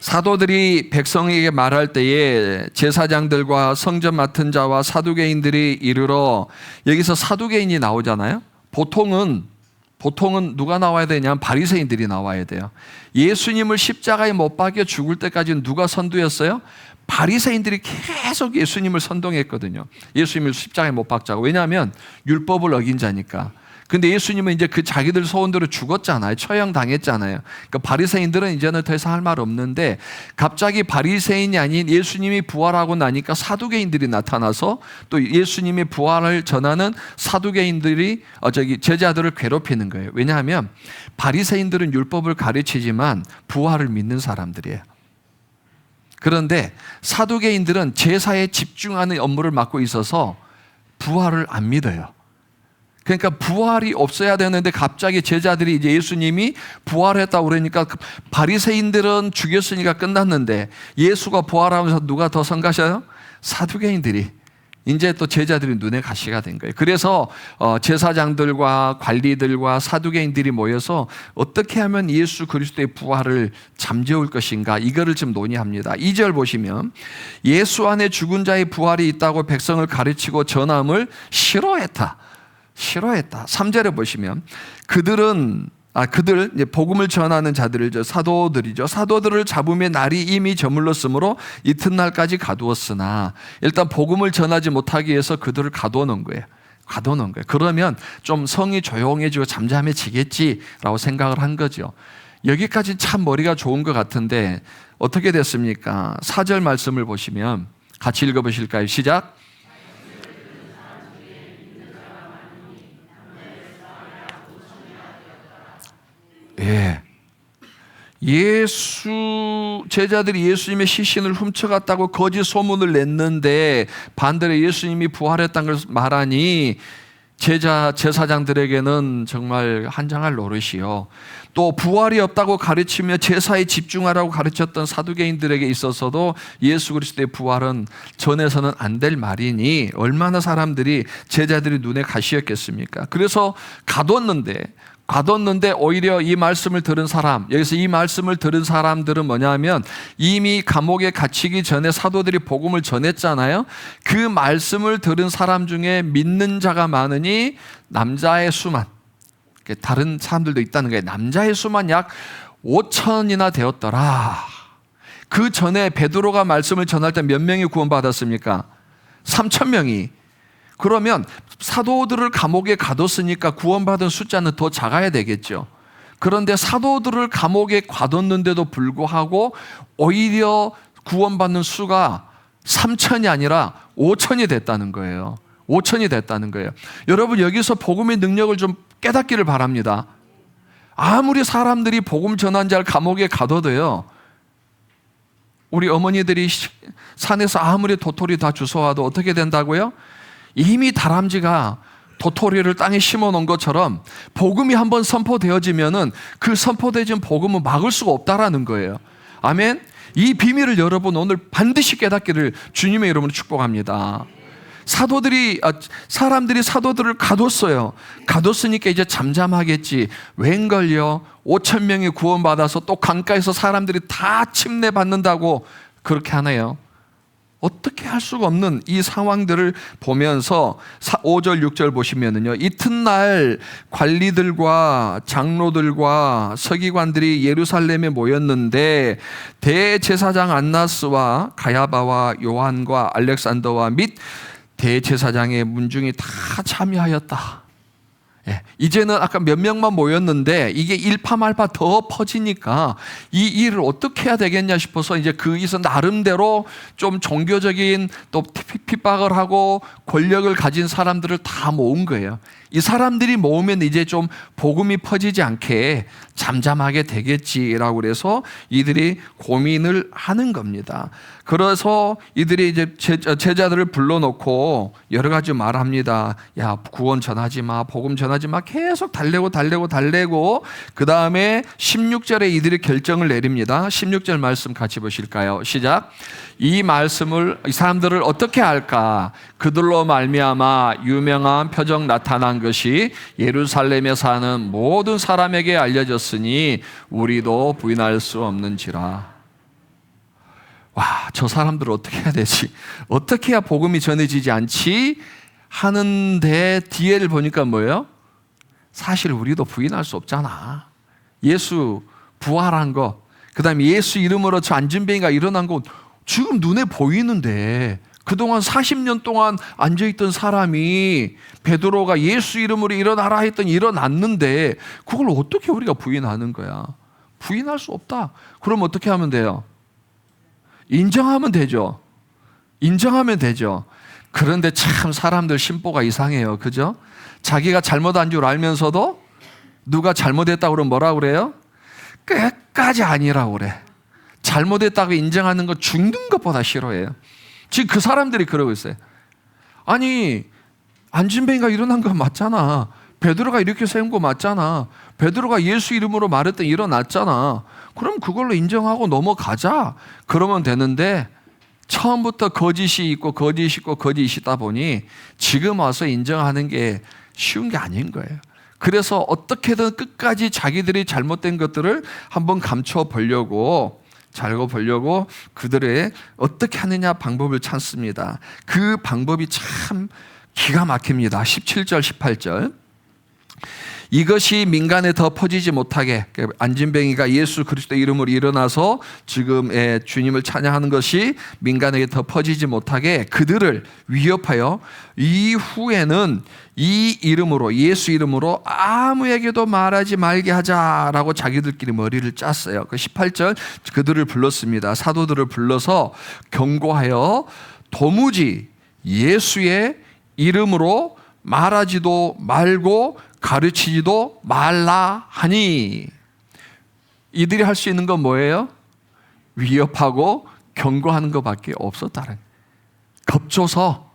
사도들이 백성에게 말할 때에 제사장들과 성전 맡은 자와 사두개인들이 이르러, 여기서 사두개인이 나오잖아요. 보통은 누가 나와야 되냐면 바리새인들이 나와야 돼요. 예수님을 십자가에 못 박여 죽을 때까지는 누가 선두였어요? 바리새인들이 계속 예수님을 선동했거든요. 예수님을 십자가에 못 박자고. 왜냐하면 율법을 어긴 자니까. 근데 예수님은 이제 그 자기들 소원대로 죽었잖아요. 처형당했잖아요. 그러니까 바리새인들은 이제는 더 이상 할 말 없는데, 갑자기 바리새인이 아닌 예수님이 부활하고 나니까 사두개인들이 나타나서 또 예수님의 부활을 전하는 사두개인들이 제자들을 괴롭히는 거예요. 왜냐하면 바리새인들은 율법을 가르치지만 부활을 믿는 사람들이에요. 그런데 사두개인들은 제사에 집중하는 업무를 맡고 있어서 부활을 안 믿어요. 그러니까 부활이 없어야 되는데 갑자기 제자들이 이제 예수님이 부활했다고 그러니까 바리새인들은 죽였으니까 끝났는데 예수가 부활하면서 누가 더 성가셔요? 사두개인들이. 이제 또 제자들이 눈에 가시가 된 거예요. 그래서 제사장들과 관리들과 사두개인들이 모여서 어떻게 하면 예수 그리스도의 부활을 잠재울 것인가, 이거를 좀 논의합니다. 2절 보시면 예수 안에 죽은 자의 부활이 있다고 백성을 가르치고 전함을 싫어했다. 3절에 보시면 그들 이제 복음을 전하는 자들을 사도들이죠. 사도들을 잡음의 날이 이미 저물렀으므로 이튿날까지 가두었으나, 일단 복음을 전하지 못하기 위해서 그들을 가둬놓은 거예요. 그러면 좀 성이 조용해지고 잠잠해지겠지라고 생각을 한 거죠. 여기까지 참 머리가 좋은 것 같은데 어떻게 됐습니까? 4절 말씀을 보시면 같이 읽어보실까요? 시작. 제자들이 예수님의 시신을 훔쳐갔다고 거짓 소문을 냈는데 반대로 예수님이 부활했다는 걸 말하니 제사장들에게는 정말 한장할 노릇이요. 또 부활이 없다고 가르치며 제사에 집중하라고 가르쳤던 사두개인들에게 있어서도 예수 그리스도의 부활은 전해서는 안 될 말이니 얼마나 제자들이 눈에 가시였겠습니까? 그래서 가뒀는데 오히려 이 말씀을 들은 사람, 여기서 이 말씀을 들은 사람들은 뭐냐면 이미 감옥에 갇히기 전에 사도들이 복음을 전했잖아요. 그 말씀을 들은 사람 중에 믿는 자가 많으니 남자의 수만, 다른 사람들도 있다는 거예요. 남자의 수만 약 5천이나 되었더라. 그 전에 베드로가 말씀을 전할 때 몇 명이 구원받았습니까? 3,000명이. 그러면 사도들을 감옥에 가뒀으니까 구원받은 숫자는 더 작아야 되겠죠. 그런데 사도들을 감옥에 가뒀는데도 불구하고 오히려 구원받는 수가 3,000이 아니라 5,000이 됐다는 거예요. 5,000이 됐다는 거예요. 여러분, 여기서 복음의 능력을 좀 깨닫기를 바랍니다. 아무리 사람들이 복음 전한 자를 감옥에 가둬도요, 우리 어머니들이 산에서 아무리 도토리 다 주워와도 어떻게 된다고요? 이미 다람쥐가 도토리를 땅에 심어 놓은 것처럼 복음이 한번 선포되어지면은 그 선포되어진 복음은 막을 수가 없다라는 거예요. 아멘. 이 비밀을 여러분 오늘 반드시 깨닫기를 주님의 이름으로 축복합니다. 사람들이 사도들을 가뒀어요. 가뒀으니까 이제 잠잠하겠지. 웬걸요? 5,000명이 구원받아서 또 강가에서 사람들이 다 침례 받는다고 그렇게 하나요? 어떻게 할 수가 없는 이 상황들을 보면서 5절 6절 보시면은요, 이튿날 관리들과 장로들과 서기관들이 예루살렘에 모였는데 대제사장 안나스와 가야바와 요한과 알렉산더와 및 대제사장의 문중이 다 참여하였다. 예, 이제는 아까 몇 명만 모였는데 이게 일파만파 더 퍼지니까 이 일을 어떻게 해야 되겠냐 싶어서 이제 거기서 나름대로 좀 종교적인 또 핍박을 하고 권력을 가진 사람들을 다 모은 거예요. 이 사람들이 모으면 이제 좀 복음이 퍼지지 않게 잠잠하게 되겠지라고 그래서 이들이 고민을 하는 겁니다. 그래서 이들이 이제 제자들을 불러놓고 여러 가지 말합니다. 야, 구원 전하지 마, 복음 전하지 마. 계속 달래고 그 다음에 16절에 이들이 결정을 내립니다. 16절 말씀 같이 보실까요? 시작. 이 말씀을 이 사람들을 어떻게 할까? 그들로 말미암아 유명한 표적 나타난 것이 예루살렘에 사는 모든 사람에게 알려졌으니 우리도 부인할 수 없는지라. 와, 저 사람들을 어떻게 해야 되지? 어떻게 해야 복음이 전해지지 않지? 하는데 뒤에를 보니까 뭐예요? 사실 우리도 부인할 수 없잖아. 예수 부활한 거, 그 다음에 예수 이름으로 저 안진뱅이가 일어난 거 지금 눈에 보이는데 그동안 40년 동안 앉아있던 사람이 베드로가 예수 이름으로 일어나라 했더니 일어났는데 그걸 어떻게 우리가 부인하는 거야? 부인할 수 없다. 그럼 어떻게 하면 돼요? 인정하면 되죠. 인정하면 되죠. 그런데 참 사람들 심보가 이상해요. 그죠? 자기가 잘못한 줄 알면서도 누가 잘못했다고 그러면 뭐라고 그래요? 끝까지 아니라고 그래. 잘못했다고 인정하는 거 죽는 것보다 싫어해요. 지금 그 사람들이 그러고 있어요. 아니, 안진뱅이가 일어난 거 맞잖아. 베드로가 이렇게 세운 거 맞잖아. 베드로가 예수 이름으로 말했더니 일어났잖아. 그럼 그걸로 인정하고 넘어가자. 그러면 되는데 처음부터 거짓이 있고 거짓이 있다 보니 지금 와서 인정하는 게 쉬운 게 아닌 거예요. 그래서 어떻게든 끝까지 자기들이 잘못된 것들을 한번 감춰보려고 그들의 어떻게 하느냐 방법을 찾습니다. 그 방법이 참 기가 막힙니다. 17절 18절. 이것이 민간에 더 퍼지지 못하게, 안진뱅이가 예수 그리스도 이름으로 일어나서 지금 주님을 찬양하는 것이 민간에게 더 퍼지지 못하게 그들을 위협하여 이후에는 이 이름으로, 예수 이름으로 아무에게도 말하지 말게 하자라고 자기들끼리 머리를 짰어요. 그 18절 그들을 불렀습니다. 사도들을 불러서 경고하여 도무지 예수의 이름으로 말하지도 말고 가르치지도 말라 하니. 이들이 할 수 있는 건 뭐예요? 위협하고 경고하는 것밖에 없었다는. 겁줘서,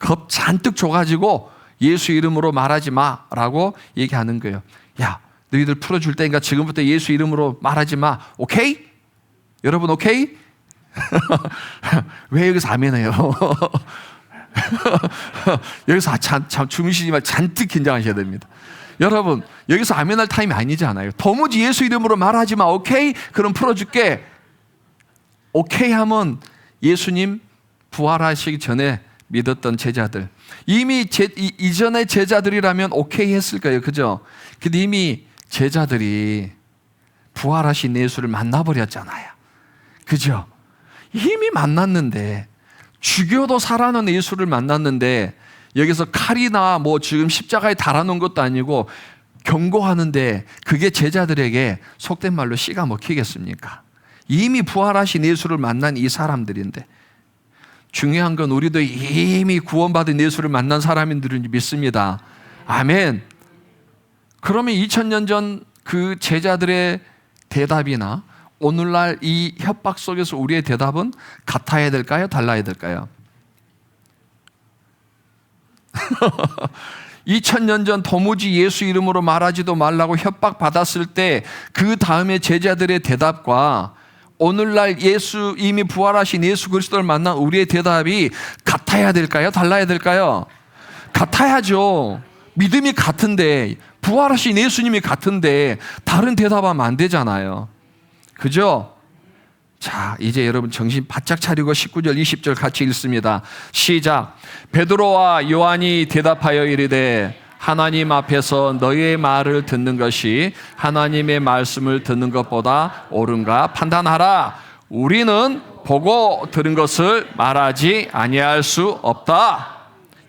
겁 잔뜩 줘가지고 예수 이름으로 말하지 마라고 얘기하는 거예요. 야, 너희들 풀어줄 테니까 지금부터 예수 이름으로 말하지 마. 오케이? 여러분 오케이? 왜 여기서 아멘해요? 여기서 참 주무시지만 잔뜩 긴장하셔야 됩니다. 여러분 여기서 아멘할 타임이 아니지 않아요. 도무지 예수 이름으로 말하지 마. 오케이? 그럼 풀어줄게. 오케이 하면 예수님 부활하시기 전에 믿었던 제자들, 이미 이전의 제자들이라면 오케이 했을 거예요. 그죠? 근데 이미 제자들이 부활하신 예수를 만나버렸잖아요. 그죠? 이미 만났는데, 죽여도 살아난 예수를 만났는데 여기서 칼이나 뭐 지금 십자가에 달아놓은 것도 아니고 경고하는데 그게 제자들에게 속된 말로 씨가 먹히겠습니까? 이미 부활하신 예수를 만난 이 사람들인데, 중요한 건 우리도 이미 구원받은 예수를 만난 사람인들은 믿습니다. 아멘. 그러면 2000년 전 그 제자들의 대답이나 오늘날 이 협박 속에서 우리의 대답은 같아야 될까요? 달라야 될까요? 2000년 전 도무지 예수 이름으로 말하지도 말라고 협박받았을 때 그 다음에 제자들의 대답과 오늘날 예수, 이미 부활하신 예수 그리스도를 만난 우리의 대답이 같아야 될까요? 달라야 될까요? 같아야죠. 믿음이 같은데, 부활하신 예수님이 같은데 다른 대답하면 안 되잖아요. 그죠? 자, 이제 여러분 정신 바짝 차리고 19절 20절 같이 읽습니다. 시작. 베드로와 요한이 대답하여 이르되 하나님 앞에서 너희의 말을 듣는 것이 하나님의 말씀을 듣는 것보다 옳은가 판단하라. 우리는 보고 들은 것을 말하지 아니할 수 없다.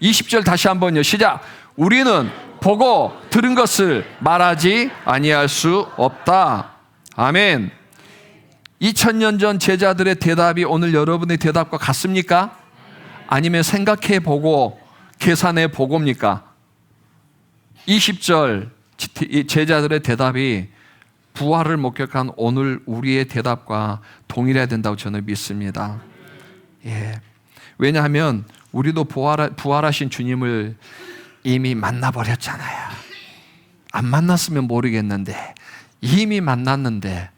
20절 다시 한번요. 시작. 우리는 보고 들은 것을 말하지 아니할 수 없다. 아멘. 2000년 전 제자들의 대답이 오늘 여러분의 대답과 같습니까? 아니면 생각해 보고 계산해 보고입니까? 20절 제자들의 대답이 부활을 목격한 오늘 우리의 대답과 동일해야 된다고 저는 믿습니다. 예. 왜냐하면 우리도 부활하신 주님을 이미 만나버렸잖아요. 안 만났으면 모르겠는데 이미 만났는데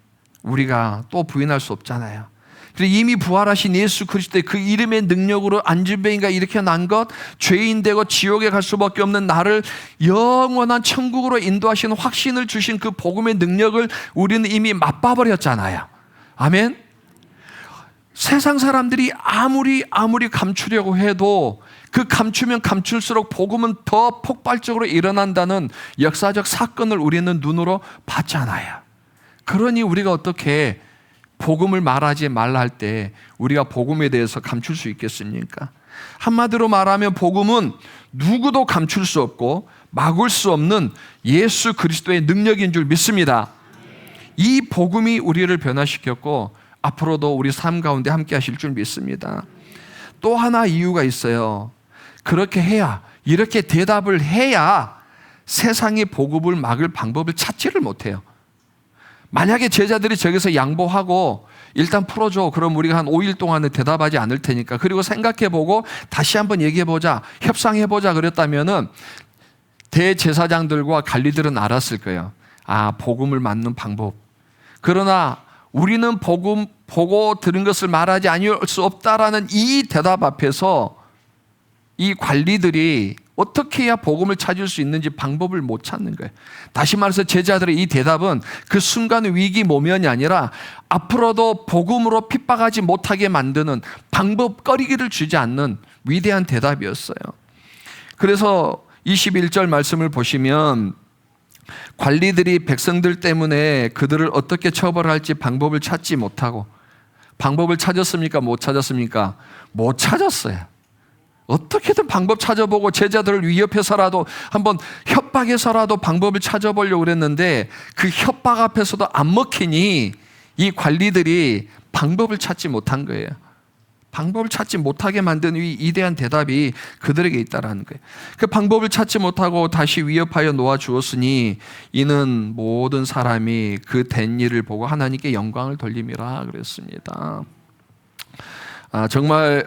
우리가 또 부인할 수 없잖아요. 그리고 이미 부활하신 예수 그리스도의 그 이름의 능력으로 안진뱅이가 이렇게 난 것, 죄인 되고 지옥에 갈 수밖에 없는 나를 영원한 천국으로 인도하시는 확신을 주신 그 복음의 능력을 우리는 이미 맛봐버렸잖아요. 아멘. 세상 사람들이 아무리 감추려고 해도 그 감추면 감출수록 복음은 더 폭발적으로 일어난다는 역사적 사건을 우리는 눈으로 봤잖아요. 그러니 우리가 어떻게 복음을 말하지 말라 할 때 우리가 복음에 대해서 감출 수 있겠습니까? 한마디로 말하면 복음은 누구도 감출 수 없고 막을 수 없는 예수 그리스도의 능력인 줄 믿습니다. 이 복음이 우리를 변화시켰고 앞으로도 우리 삶 가운데 함께 하실 줄 믿습니다. 또 하나 이유가 있어요. 그렇게 해야, 이렇게 대답을 해야 세상의 복음을 막을 방법을 찾지를 못해요. 만약에 제자들이 저기서 양보하고 일단 풀어줘. 그럼 우리가 한 5일 동안은 대답하지 않을 테니까. 그리고 생각해보고 다시 한번 얘기해보자. 협상해보자 그랬다면은 대제사장들과 관리들은 알았을 거예요. 아, 복음을 맞는 방법. 그러나 우리는 복음 보고 들은 것을 말하지 아니할 수 없다라는 이 대답 앞에서 이 관리들이 어떻게 해야 복음을 찾을 수 있는지 방법을 못 찾는 거예요. 다시 말해서 제자들의 이 대답은 그 순간의 위기 모면이 아니라 앞으로도 복음으로 핍박하지 못하게 만드는 방법거리기를 주지 않는 위대한 대답이었어요. 그래서 21절 말씀을 보시면 관리들이 백성들 때문에 그들을 어떻게 처벌할지 방법을 찾지 못하고, 방법을 찾았습니까? 못 찾았습니까? 못 찾았어요. 어떻게든 방법 찾아보고 제자들을 위협해서라도 한번 협박해서라도 방법을 찾아보려고 그랬는데 그 협박 앞에서도 안 먹히니 이 관리들이 방법을 찾지 못한 거예요. 방법을 찾지 못하게 만든 이 위대한 대답이 그들에게 있다라는 거예요. 그 방법을 찾지 못하고 다시 위협하여 놓아주었으니 이는 모든 사람이 그 된 일을 보고 하나님께 영광을 돌림이라 그랬습니다. 정말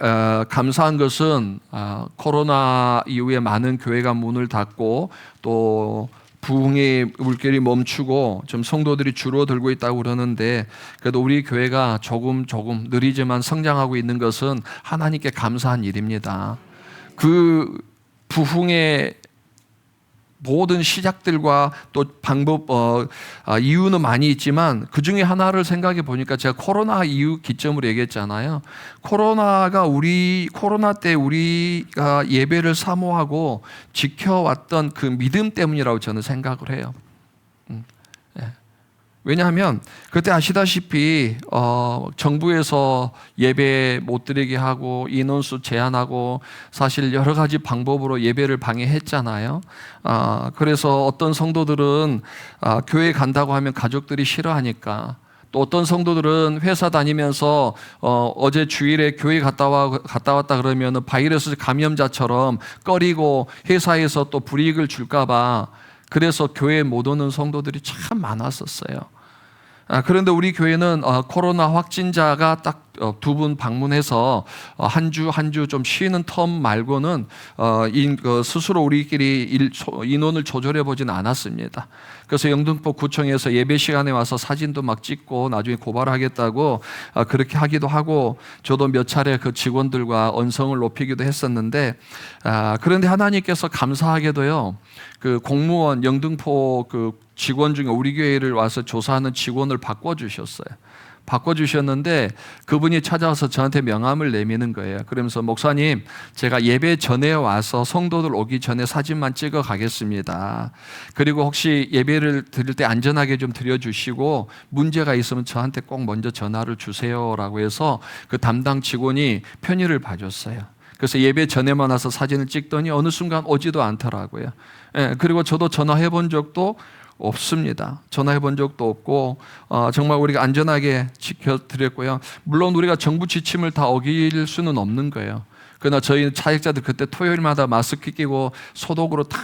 감사한 것은 코로나 이후에 많은 교회가 문을 닫고 또 부흥의 물결이 멈추고 좀 성도들이 줄어들고 있다고 그러는데 그래도 우리 교회가 조금 느리지만 성장하고 있는 것은 하나님께 감사한 일입니다. 그 부흥의 모든 시작들과 또 방법 이유는 많이 있지만 그 중에 하나를 생각해 보니까 제가 코로나 이후 기점으로 얘기했잖아요. 코로나 때 우리가 예배를 사모하고 지켜왔던 그 믿음 때문이라고 저는 생각을 해요. 왜냐하면 그때 아시다시피 정부에서 예배 못 드리게 하고 인원수 제한하고 사실 여러 가지 방법으로 예배를 방해했잖아요. 그래서 어떤 성도들은 교회 간다고 하면 가족들이 싫어하니까, 또 어떤 성도들은 회사 다니면서 어제 주일에 교회 갔다 왔다 그러면 바이러스 감염자처럼 꺼리고 회사에서 또 불이익을 줄까 봐 그래서 교회에 못 오는 성도들이 참 많았었어요. 그런데 우리 교회는 코로나 확진자가 딱 2분 방문해서 한 주 좀 쉬는 텀 말고는 스스로 우리끼리 인원을 조절해 보지는 않았습니다. 그래서 영등포 구청에서 예배 시간에 와서 사진도 막 찍고 나중에 고발하겠다고 그렇게 하기도 하고, 저도 몇 차례 그 직원들과 언성을 높이기도 했었는데, 그런데 하나님께서 감사하게도요, 그 공무원 영등포 그 직원 중에 우리 교회를 와서 조사하는 직원을 바꿔주셨어요. 바꿔주셨는데 그분이 찾아와서 저한테 명함을 내미는 거예요. 그러면서 목사님, 제가 예배 전에 와서 성도들 오기 전에 사진만 찍어 가겠습니다. 그리고 혹시 예배를 드릴 때 안전하게 좀 드려주시고 문제가 있으면 저한테 꼭 먼저 전화를 주세요라고 해서 그 담당 직원이 편의를 봐줬어요. 그래서 예배 전에만 와서 사진을 찍더니 어느 순간 오지도 않더라고요. 예, 그리고 저도 전화해 본 적도 없습니다. 전화해 본 적도 없고 정말 우리가 안전하게 지켜드렸고요. 물론 우리가 정부 지침을 다 어길 수는 없는 거예요. 그러나 저희 차역자들 그때 토요일마다 마스크 끼고 소독으로 다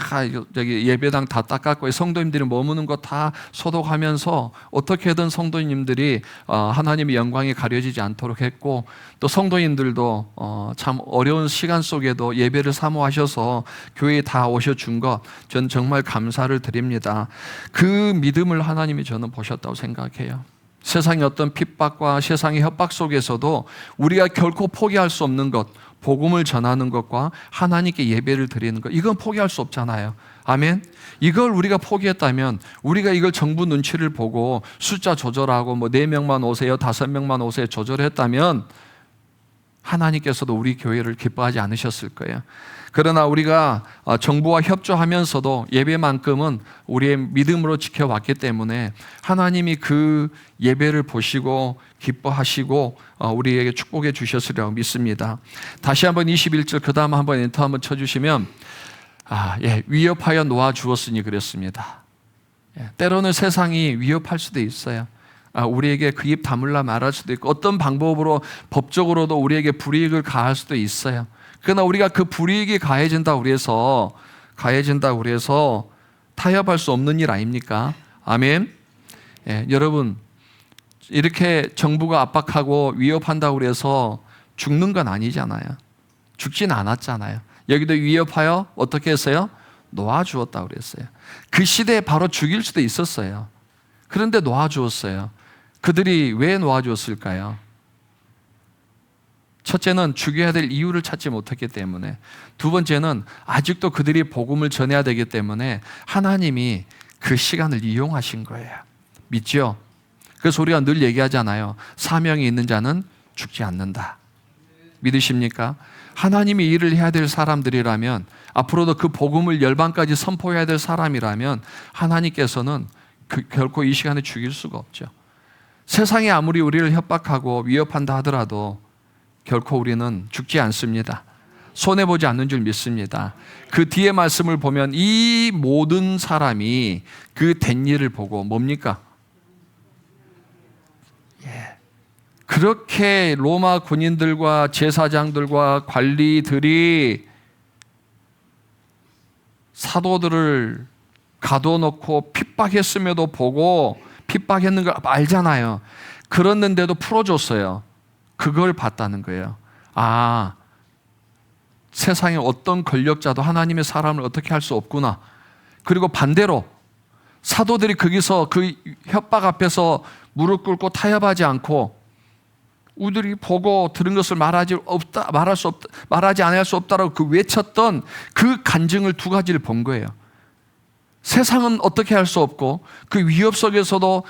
여기 예배당 다 닦았고 성도님들이 머무는 거 다 소독하면서 어떻게든 성도님들이 하나님의 영광이 가려지지 않도록 했고 또 성도님들도 참 어려운 시간 속에도 예배를 사모하셔서 교회에 다 오셔준 것 전 정말 감사를 드립니다. 그 믿음을 하나님이 저는 보셨다고 생각해요. 세상의 어떤 핍박과 세상의 협박 속에서도 우리가 결코 포기할 수 없는 것, 복음을 전하는 것과 하나님께 예배를 드리는 것, 이건 포기할 수 없잖아요. 아멘. 이걸 우리가 포기했다면, 우리가 이걸 정부 눈치를 보고 숫자 조절하고 4명만 오세요, 5명만 오세요 조절했다면 하나님께서도 우리 교회를 기뻐하지 않으셨을 거예요. 그러나 우리가 정부와 협조하면서도 예배만큼은 우리의 믿음으로 지켜왔기 때문에 하나님이 그 예배를 보시고 기뻐하시고 우리에게 축복해 주셨으리라고 믿습니다. 다시 한번 21절 그 다음 한번 엔터 한번 쳐주시면 위협하여 놓아주었으니 그랬습니다. 때로는 세상이 위협할 수도 있어요. 우리에게 그 입 다물라 말할 수도 있고 어떤 방법으로 법적으로도 우리에게 불이익을 가할 수도 있어요. 그러나 우리가 그 불이익이 가해진다고 해서 타협할 수 없는 일 아닙니까? 아멘. 여러분, 이렇게 정부가 압박하고 위협한다고 해서 죽는 건 아니잖아요. 죽진 않았잖아요. 여기도 위협하여 어떻게 했어요? 놓아주었다고 그랬어요. 그 시대에 바로 죽일 수도 있었어요. 그런데 놓아주었어요. 그들이 왜 놓아주었을까요? 첫째는 죽여야 될 이유를 찾지 못했기 때문에, 두 번째는 아직도 그들이 복음을 전해야 되기 때문에 하나님이 그 시간을 이용하신 거예요. 믿죠? 그래서 우리가 늘 얘기하잖아요. 사명이 있는 자는 죽지 않는다. 믿으십니까? 하나님이 일을 해야 될 사람들이라면, 앞으로도 그 복음을 열방까지 선포해야 될 사람이라면 하나님께서는 결코 이 시간에 죽일 수가 없죠. 세상이 아무리 우리를 협박하고 위협한다 하더라도 결코 우리는 죽지 않습니다. 손해보지 않는 줄 믿습니다. 그 뒤에 말씀을 보면 이 모든 사람이 그 된 일을 보고 뭡니까? 그렇게 로마 군인들과 제사장들과 관리들이 사도들을 가둬놓고 핍박했음에도 보고, 핍박했는 걸 알잖아요. 그랬는데도 풀어줬어요. 그걸 봤다는 거예요. 세상에 어떤 권력자도 하나님의 사람을 어떻게 할 수 없구나. 그리고 반대로 사도들이 거기서 그 협박 앞에서 무릎 꿇고 타협하지 않고 우들이 보고 들은 것을 말하지 않을 수 없다라고 그 외쳤던 그 간증을 두 가지를 본 거예요. 세상은 어떻게 할 수 없고 그 위협 속에서도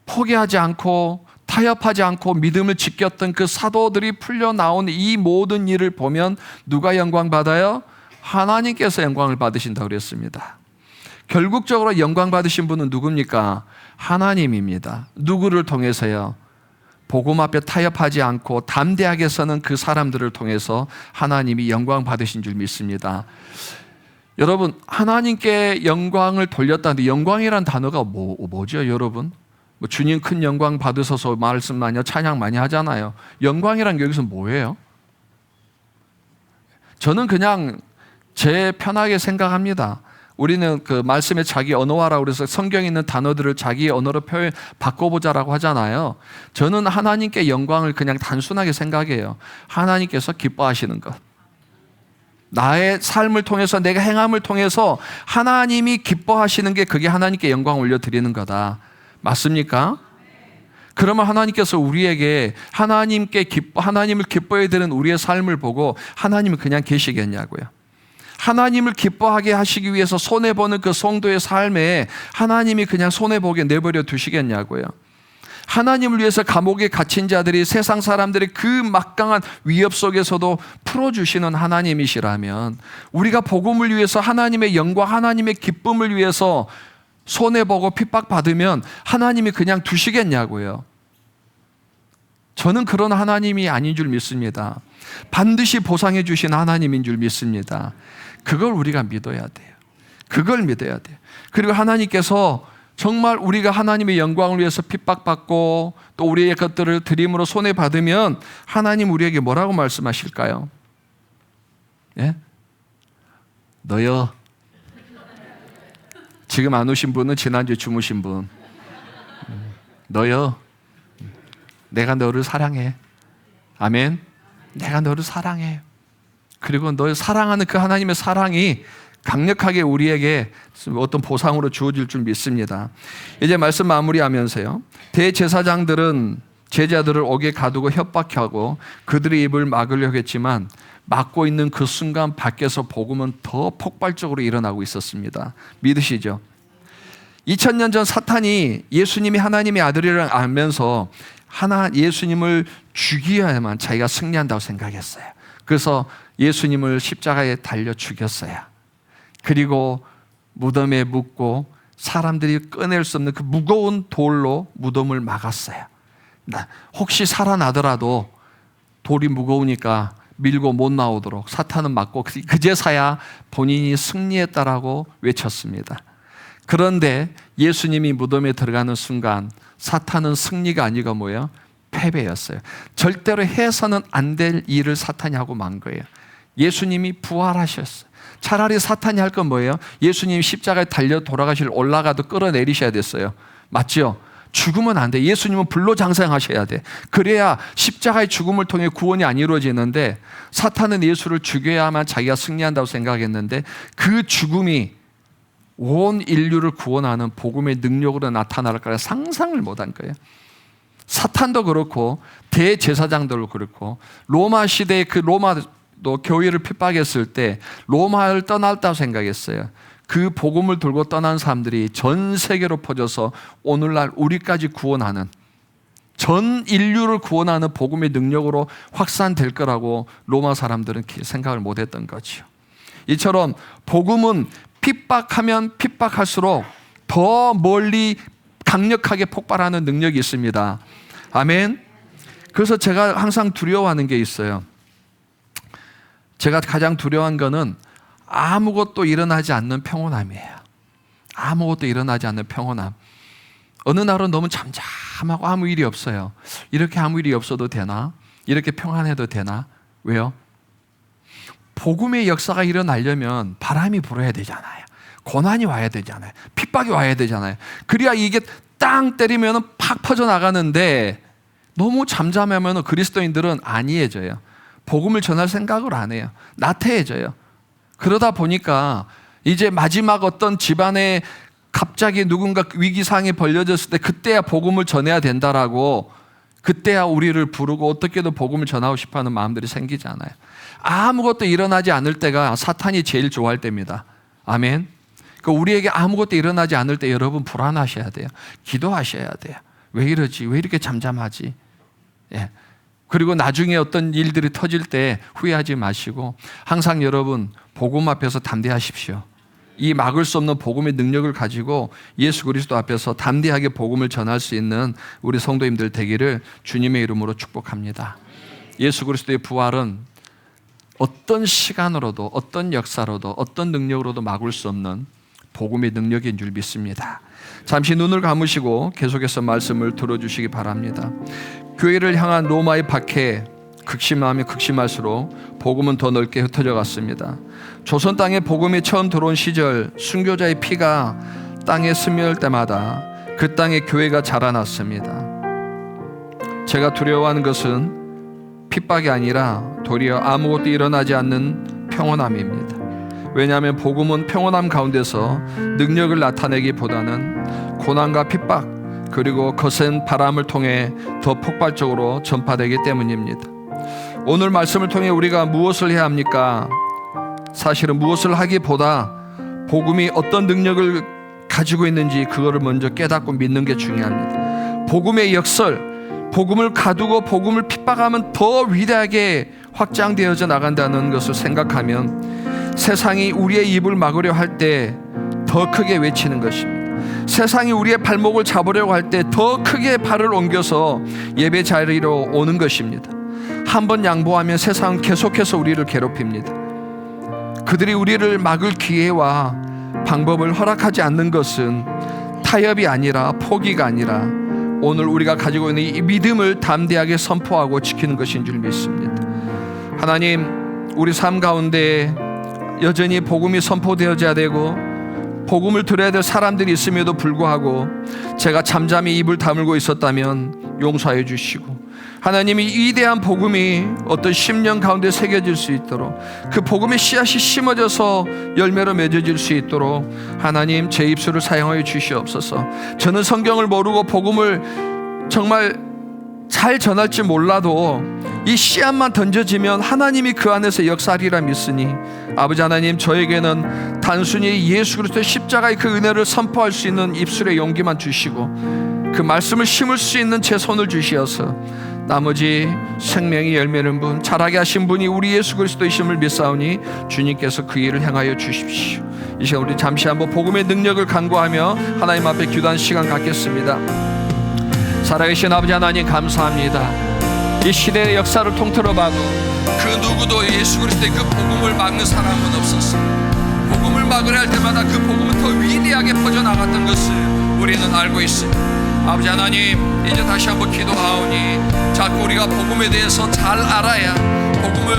포기하지 않고 타협하지 않고 믿음을 지켰던 그 사도들이 풀려나온 이 모든 일을 보면 누가 영광 받아요? 하나님께서 영광을 받으신다고 그랬습니다. 결국적으로 영광 받으신 분은 누굽니까? 하나님입니다. 누구를 통해서요? 복음 앞에 타협하지 않고 담대하게 서는 그 사람들을 통해서 하나님이 영광 받으신 줄 믿습니다. 여러분, 하나님께 영광을 돌렸다는데 영광이란 단어가 뭐죠, 여러분? 주님 큰 영광 받으셔서 말씀 많이 찬양 많이 하잖아요. 영광이란 게 여기서 뭐예요? 저는 그냥 제 편하게 생각합니다. 우리는 그 말씀에 자기 언어화라고 그래서 성경에 있는 단어들을 자기 언어로 바꿔보자라고 하잖아요. 저는 하나님께 영광을 그냥 단순하게 생각해요. 하나님께서 기뻐하시는 것. 나의 삶을 통해서 내가 행함을 통해서 하나님이 기뻐하시는 게 그게 하나님께 영광 올려드리는 거다. 맞습니까? 그러면 하나님께서 우리에게 하나님을 기뻐해야 되는 우리의 삶을 보고 하나님은 그냥 계시겠냐고요. 하나님을 기뻐하게 하시기 위해서 손해보는 그 성도의 삶에 하나님이 그냥 손해보게 내버려 두시겠냐고요. 하나님을 위해서 감옥에 갇힌 자들이 세상 사람들의 그 막강한 위협 속에서도 풀어주시는 하나님이시라면 우리가 복음을 위해서 하나님의 영광, 하나님의 기쁨을 위해서 손해보고 핍박받으면 하나님이 그냥 두시겠냐고요. 저는 그런 하나님이 아닌 줄 믿습니다. 반드시 보상해 주신 하나님인 줄 믿습니다. 그걸 우리가 믿어야 돼요. 그걸 믿어야 돼요. 그리고 하나님께서 정말 우리가 하나님의 영광을 위해서 핍박받고 또 우리의 것들을 드림으로 손해받으면 하나님 우리에게 뭐라고 말씀하실까요? 예? 너요. 지금 안 오신 분은 지난주에 주무신 분. 너요. 내가 너를 사랑해. 아멘. 내가 너를 사랑해. 그리고 너를 사랑하는 그 하나님의 사랑이 강력하게 우리에게 어떤 보상으로 주어질 줄 믿습니다. 이제 말씀 마무리하면서요. 대제사장들은 제자들을 옥에 가두고 협박하고 그들의 입을 막으려고 했지만 막고 있는 그 순간 밖에서 복음은 더 폭발적으로 일어나고 있었습니다. 믿으시죠? 2000년 전 사탄이 예수님이 하나님의 아들이라고 알면서 예수님을 죽여야만 자기가 승리한다고 생각했어요. 그래서 예수님을 십자가에 달려 죽였어요. 그리고 무덤에 묻고 사람들이 꺼낼 수 없는 그 무거운 돌로 무덤을 막았어요. 혹시 살아나더라도 돌이 무거우니까 밀고 못 나오도록 사탄은 막고 그제서야 본인이 승리했다라고 외쳤습니다. 그런데 예수님이 무덤에 들어가는 순간 사탄은 승리가 아니고 뭐예요? 패배였어요. 절대로 해서는 안 될 일을 사탄이 하고 만 거예요. 예수님이 부활하셨어요. 차라리 사탄이 할 건 뭐예요? 예수님이 십자가에 달려 돌아가실 올라가도 끌어내리셔야 됐어요. 맞죠? 죽으면 안 돼. 예수님은 불로 장생하셔야 돼. 그래야 십자가의 죽음을 통해 구원이 안 이루어지는데 사탄은 예수를 죽여야만 자기가 승리한다고 생각했는데 그 죽음이 온 인류를 구원하는 복음의 능력으로 나타날 거라 상상을 못한 거예요. 사탄도 그렇고 대제사장들도 그렇고 로마 시대의 그 로마도 교회를 핍박했을 때 로마를 떠났다고 생각했어요. 그 복음을 들고 떠난 사람들이 전 세계로 퍼져서 오늘날 우리까지 구원하는 전 인류를 구원하는 복음의 능력으로 확산될 거라고 로마 사람들은 생각을 못했던 거죠. 이처럼 복음은 핍박하면 핍박할수록 더 멀리 강력하게 폭발하는 능력이 있습니다. 아멘. 그래서 제가 항상 두려워하는 게 있어요. 제가 가장 두려워한 거는 아무것도 일어나지 않는 평온함이에요. 아무것도 일어나지 않는 평온함. 어느 날은 너무 잠잠하고 아무 일이 없어요. 이렇게 아무 일이 없어도 되나? 이렇게 평안해도 되나? 왜요? 복음의 역사가 일어나려면 바람이 불어야 되잖아요. 고난이 와야 되잖아요. 핍박이 와야 되잖아요. 그래야 이게 땅 때리면 팍 퍼져나가는데 너무 잠잠하면 그리스도인들은 안이해져요. 복음을 전할 생각을 안 해요. 나태해져요. 그러다 보니까 이제 마지막 어떤 집안에 갑자기 누군가 위기상이 벌려졌을 때 그때야 복음을 전해야 된다라고 그때야 우리를 부르고 어떻게든 복음을 전하고 싶어하는 마음들이 생기잖아요. 아무것도 일어나지 않을 때가 사탄이 제일 좋아할 때입니다. 아멘. 그러니까 우리에게 아무것도 일어나지 않을 때 여러분 불안하셔야 돼요. 기도하셔야 돼요. 왜 이러지? 왜 이렇게 잠잠하지? 예. 그리고 나중에 어떤 일들이 터질 때 후회하지 마시고 항상 여러분 복음 앞에서 담대하십시오. 이 막을 수 없는 복음의 능력을 가지고 예수 그리스도 앞에서 담대하게 복음을 전할 수 있는 우리 성도님들 되기를 주님의 이름으로 축복합니다. 예수 그리스도의 부활은 어떤 시간으로도 어떤 역사로도 어떤 능력으로도 막을 수 없는 복음의 능력인 줄 믿습니다. 잠시 눈을 감으시고 계속해서 말씀을 들어주시기 바랍니다. 교회를 향한 로마의 박해 극심하며 극심할수록 복음은 더 넓게 흩어져 갔습니다. 조선 땅에 복음이 처음 들어온 시절 순교자의 피가 땅에 스며들 때마다 그 땅에 교회가 자라났습니다. 제가 두려워하는 것은 핍박이 아니라 도리어 아무것도 일어나지 않는 평온함입니다. 왜냐하면 복음은 평온함 가운데서 능력을 나타내기보다는 고난과 핍박 그리고 거센 바람을 통해 더 폭발적으로 전파되기 때문입니다. 오늘 말씀을 통해 우리가 무엇을 해야 합니까? 사실은 무엇을 하기보다 복음이 어떤 능력을 가지고 있는지 그거를 먼저 깨닫고 믿는 게 중요합니다. 복음의 역설, 복음을 가두고 복음을 핍박하면 더 위대하게 확장되어져 나간다는 것을 생각하면 세상이 우리의 입을 막으려 할 때 더 크게 외치는 것입니다. 세상이 우리의 발목을 잡으려고 할 때 더 크게 발을 옮겨서 예배 자리로 오는 것입니다. 한번 양보하면 세상은 계속해서 우리를 괴롭힙니다. 그들이 우리를 막을 기회와 방법을 허락하지 않는 것은 타협이 아니라 포기가 아니라 오늘 우리가 가지고 있는 이 믿음을 담대하게 선포하고 지키는 것인 줄 믿습니다. 하나님, 우리 삶 가운데 여전히 복음이 선포되어져야 되고 복음을 들어야 될 사람들이 있음에도 불구하고 제가 잠잠히 입을 다물고 있었다면 용서해 주시고, 하나님이 위대한 복음이 어떤 심령 가운데 새겨질 수 있도록, 그 복음의 씨앗이 심어져서 열매로 맺어질 수 있도록 하나님 제 입술을 사용하여 주시옵소서. 저는 성경을 모르고 복음을 정말 잘 전할지 몰라도 이 씨앗만 던져지면 하나님이 그 안에서 역사하리라 믿으니, 아버지 하나님, 저에게는 단순히 예수 그리스도의 십자가의 그 은혜를 선포할 수 있는 입술의 용기만 주시고 그 말씀을 심을 수 있는 제 손을 주시어서 나머지 생명의 열매는 분, 자라게 하신 분이 우리 예수 그리스도이심을 믿사오니 주님께서 그 일을 행하여 주십시오. 이 시간 우리 잠시 한번 복음의 능력을 간구하며 하나님 앞에 기도하는 시간 갖겠습니다. 살아계신 아버지 하나님, 감사합니다. 이 시대의 역사를 통틀어 봐도 그 누구도 예수 그리스도의 그 복음을 막는 사람은 없었어. 복음을 막으려 할 때마다 그 복음은 더 위대하게 퍼져나갔던 것을 우리는 알고 있습니다. 아버지 하나님, 이제 다시 한번 기도하오니 자꾸 우리가 복음에 대해서 잘 알아야, 복음을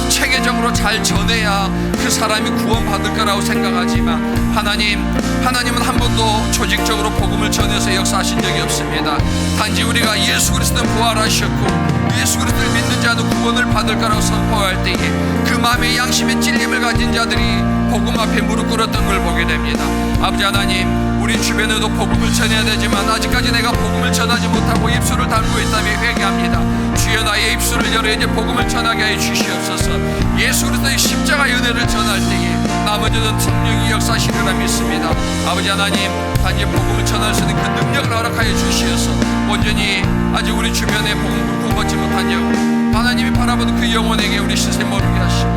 체계적으로 잘 전해야 그 사람이 구원받을 거라고 생각하지만 하나님은 한 번도 조직적으로 복음을 전해서 역사하신 적이 없습니다. 단지 우리가 예수 그리스도는 부활하셨고 예수 그리스도를 믿는 자도 구원을 받을 거라고 선포할 때에 그 마음의 양심의 찔림을 가진 자들이 복음 앞에 무릎 꿇었던 걸 보게 됩니다. 아버지 하나님, 우리 주변에도 복음을 전해야 되지만 아직까지 내가 복음을 전하지 못하고 입술을 닫고 있다면 회개합니다. 주여, 나의 입술을 열어 이제 복음을 전하게 하여 주시옵소서. 예수 그리스도의 십자가의 은혜를 전할 때에 나머지는 성령이 역사하시리라 믿습니다. 아버지 하나님, 단지 복음을 전할 수 있는 그 능력을 허락하여 주시어서 온전히 아직 우리 주변에 복음을 품었지 못한 영혼, 하나님이 바라보는 그 영혼에게 우리 시세 모르게 하시고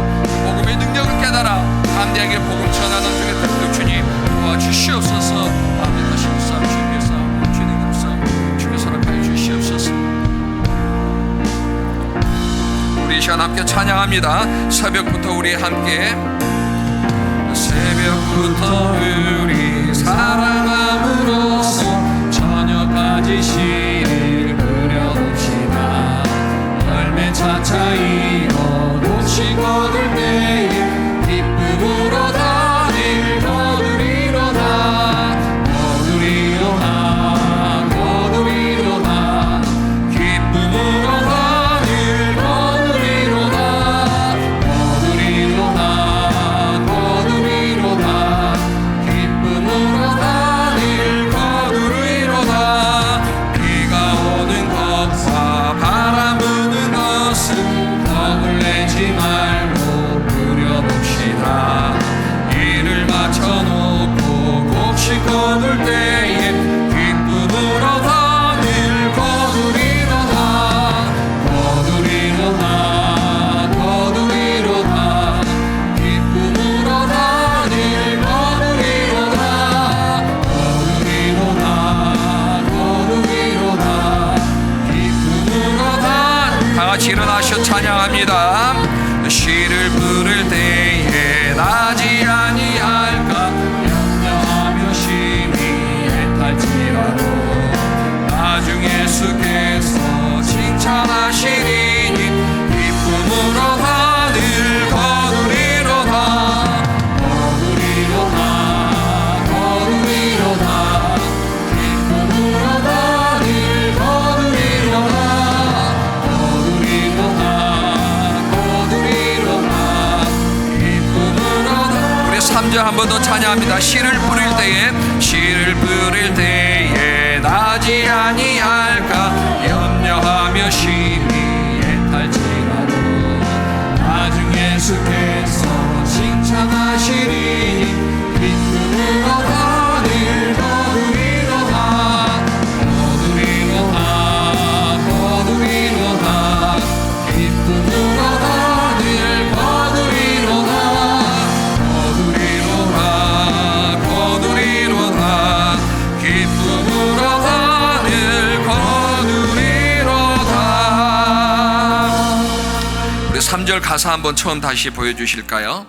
복음의 능력을 깨달아 담대하게 복음 전하는 중에 특별 주님 도와주시옵소서. 아멘. 하시고 싸움 주님의 싸움, 주님의 싸움, 주님의 허락하여 주시옵소서. 우리 이 시간 함께 찬양합니다. 새벽부터 우리 함께, 새벽부터 우리 사랑함으로써 저녁까지 시를 그려봅시다. 열매 차차 이뤄 꽃이 거둘 때에 기쁨으로 다닐 거두리로다. 거두리로다. 거두리로다. 기쁨으로 다닐 거두리로다. 거두리로다. 거두리로다. 기쁨으로 다닐 거두리로다. 비가 오는 것과 바람 부는 것은 겁을 내지 말고 그려봅시다. 일을 마쳐놓고 곡식 거둘 때에 기쁨으로 다닐 거두리로다. 거두리로다. 거두리로다. 기쁨으로 다닐 거두리로다. 거두리로다. 거두리로다. 기쁨으로 다 같이 일어나셔 찬양합니다. 시를 부를 때에 나지 아니할까 염려하며 심히 애탈지라도 나중에 주께서 칭찬하시리니 기쁨으로 다늘 거두리로다. 거두리로다. 거두리로다. 기쁨으로 다늘 거두리로다. 우리 3절 한 번 더 찬양합니다. 씨를 뿌릴 때에 나지 아니할까 염려하며 심히 애탈지라도 나중에 주께서 칭찬하시리니 기쁨으로 다늘 거두리로다. 거두리로다. 3절 가사 한번 처음 다시 보여주실까요?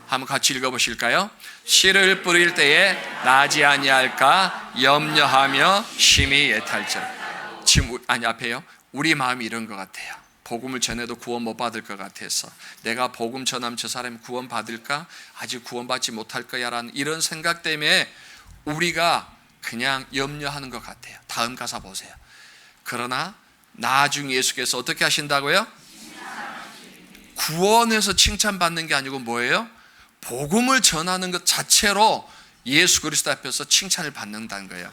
한번 같이 읽어보실까요? 씨를 뿌릴 때에 나지 아니할까 염려하며 심히 애탈절. 지금 앞에요. 우리 마음이 이런 것 같아요. 복음을 전해도 구원 못 받을 것 같아서, 내가 복음 전하면 저 사람이 구원 받을까? 아직 구원받지 못할 거야 라는 이런 생각 때문에 우리가 그냥 염려하는 것 같아요. 다음 가사 보세요. 그러나 나중에 예수께서 어떻게 하신다고요? 구원해서 칭찬받는 게 아니고 뭐예요? 복음을 전하는 것 자체로 예수 그리스도 앞에서 칭찬을 받는다는 거예요.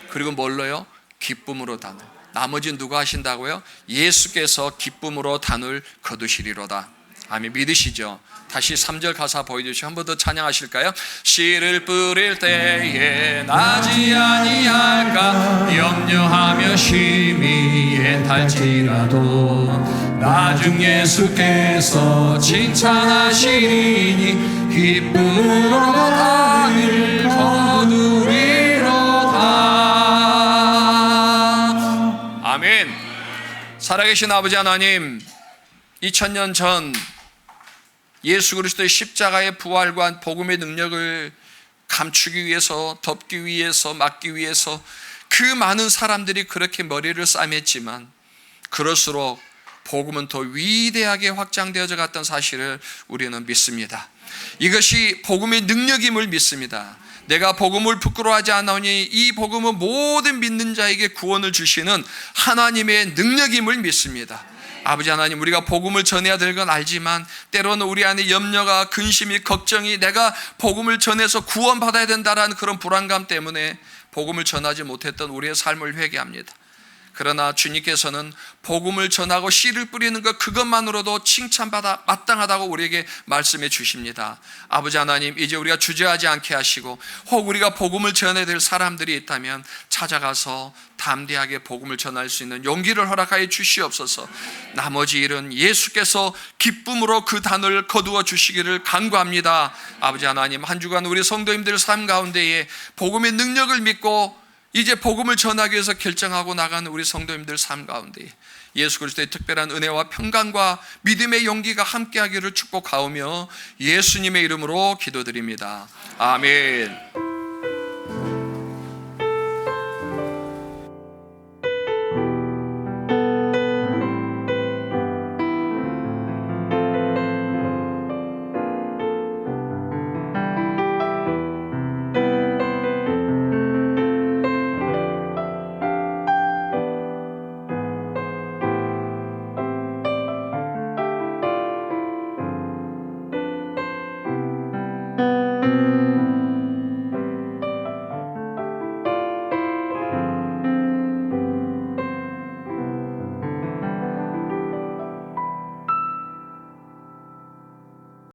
그리고 뭘로요? 기쁨으로 단을. 나머지는 누가 하신다고요? 예수께서 기쁨으로 단을 거두시리로다. 아멘. 믿으시죠? 다시 3절 가사 보여주시고 한 번 더 찬양하실까요? 씨를 뿌릴 때에 나지 아니할까 염려하며 심히 애탈지라도 나중 예수께서 칭찬하시니 기쁨으로 단을 거두리로다. 아멘. 살아계신 아버지 하나님, 2000년 전 예수 그리스도의 십자가의 부활과 복음의 능력을 감추기 위해서, 덮기 위해서, 막기 위해서 그 많은 사람들이 그렇게 머리를 싸맸지만 그럴수록 복음은 더 위대하게 확장되어져 갔던 사실을 우리는 믿습니다. 이것이 복음의 능력임을 믿습니다. 내가 복음을 부끄러워하지 않으니 이 복음은 모든 믿는 자에게 구원을 주시는 하나님의 능력임을 믿습니다. 아버지 하나님, 우리가 복음을 전해야 될 건 알지만 때로는 우리 안에 염려가, 근심이, 걱정이, 내가 복음을 전해서 구원받아야 된다라는 그런 불안감 때문에 복음을 전하지 못했던 우리의 삶을 회개합니다. 그러나 주님께서는 복음을 전하고 씨를 뿌리는 것 그것만으로도 칭찬받아 마땅하다고 우리에게 말씀해 주십니다. 아버지 하나님, 이제 우리가 주저하지 않게 하시고 혹 우리가 복음을 전해야 될 사람들이 있다면 찾아가서 담대하게 복음을 전할 수 있는 용기를 허락하여 주시옵소서. 나머지 일은 예수께서 기쁨으로 그 단을 거두어 주시기를 간구합니다. 아버지 하나님, 한 주간 우리 성도님들 삶 가운데에 복음의 능력을 믿고 이제 복음을 전하기 위해서 결정하고 나가는 우리 성도님들 삶 가운데 예수 그리스도의 특별한 은혜와 평강과 믿음의 용기가 함께하기를 축복하오며 예수님의 이름으로 기도드립니다. 아멘.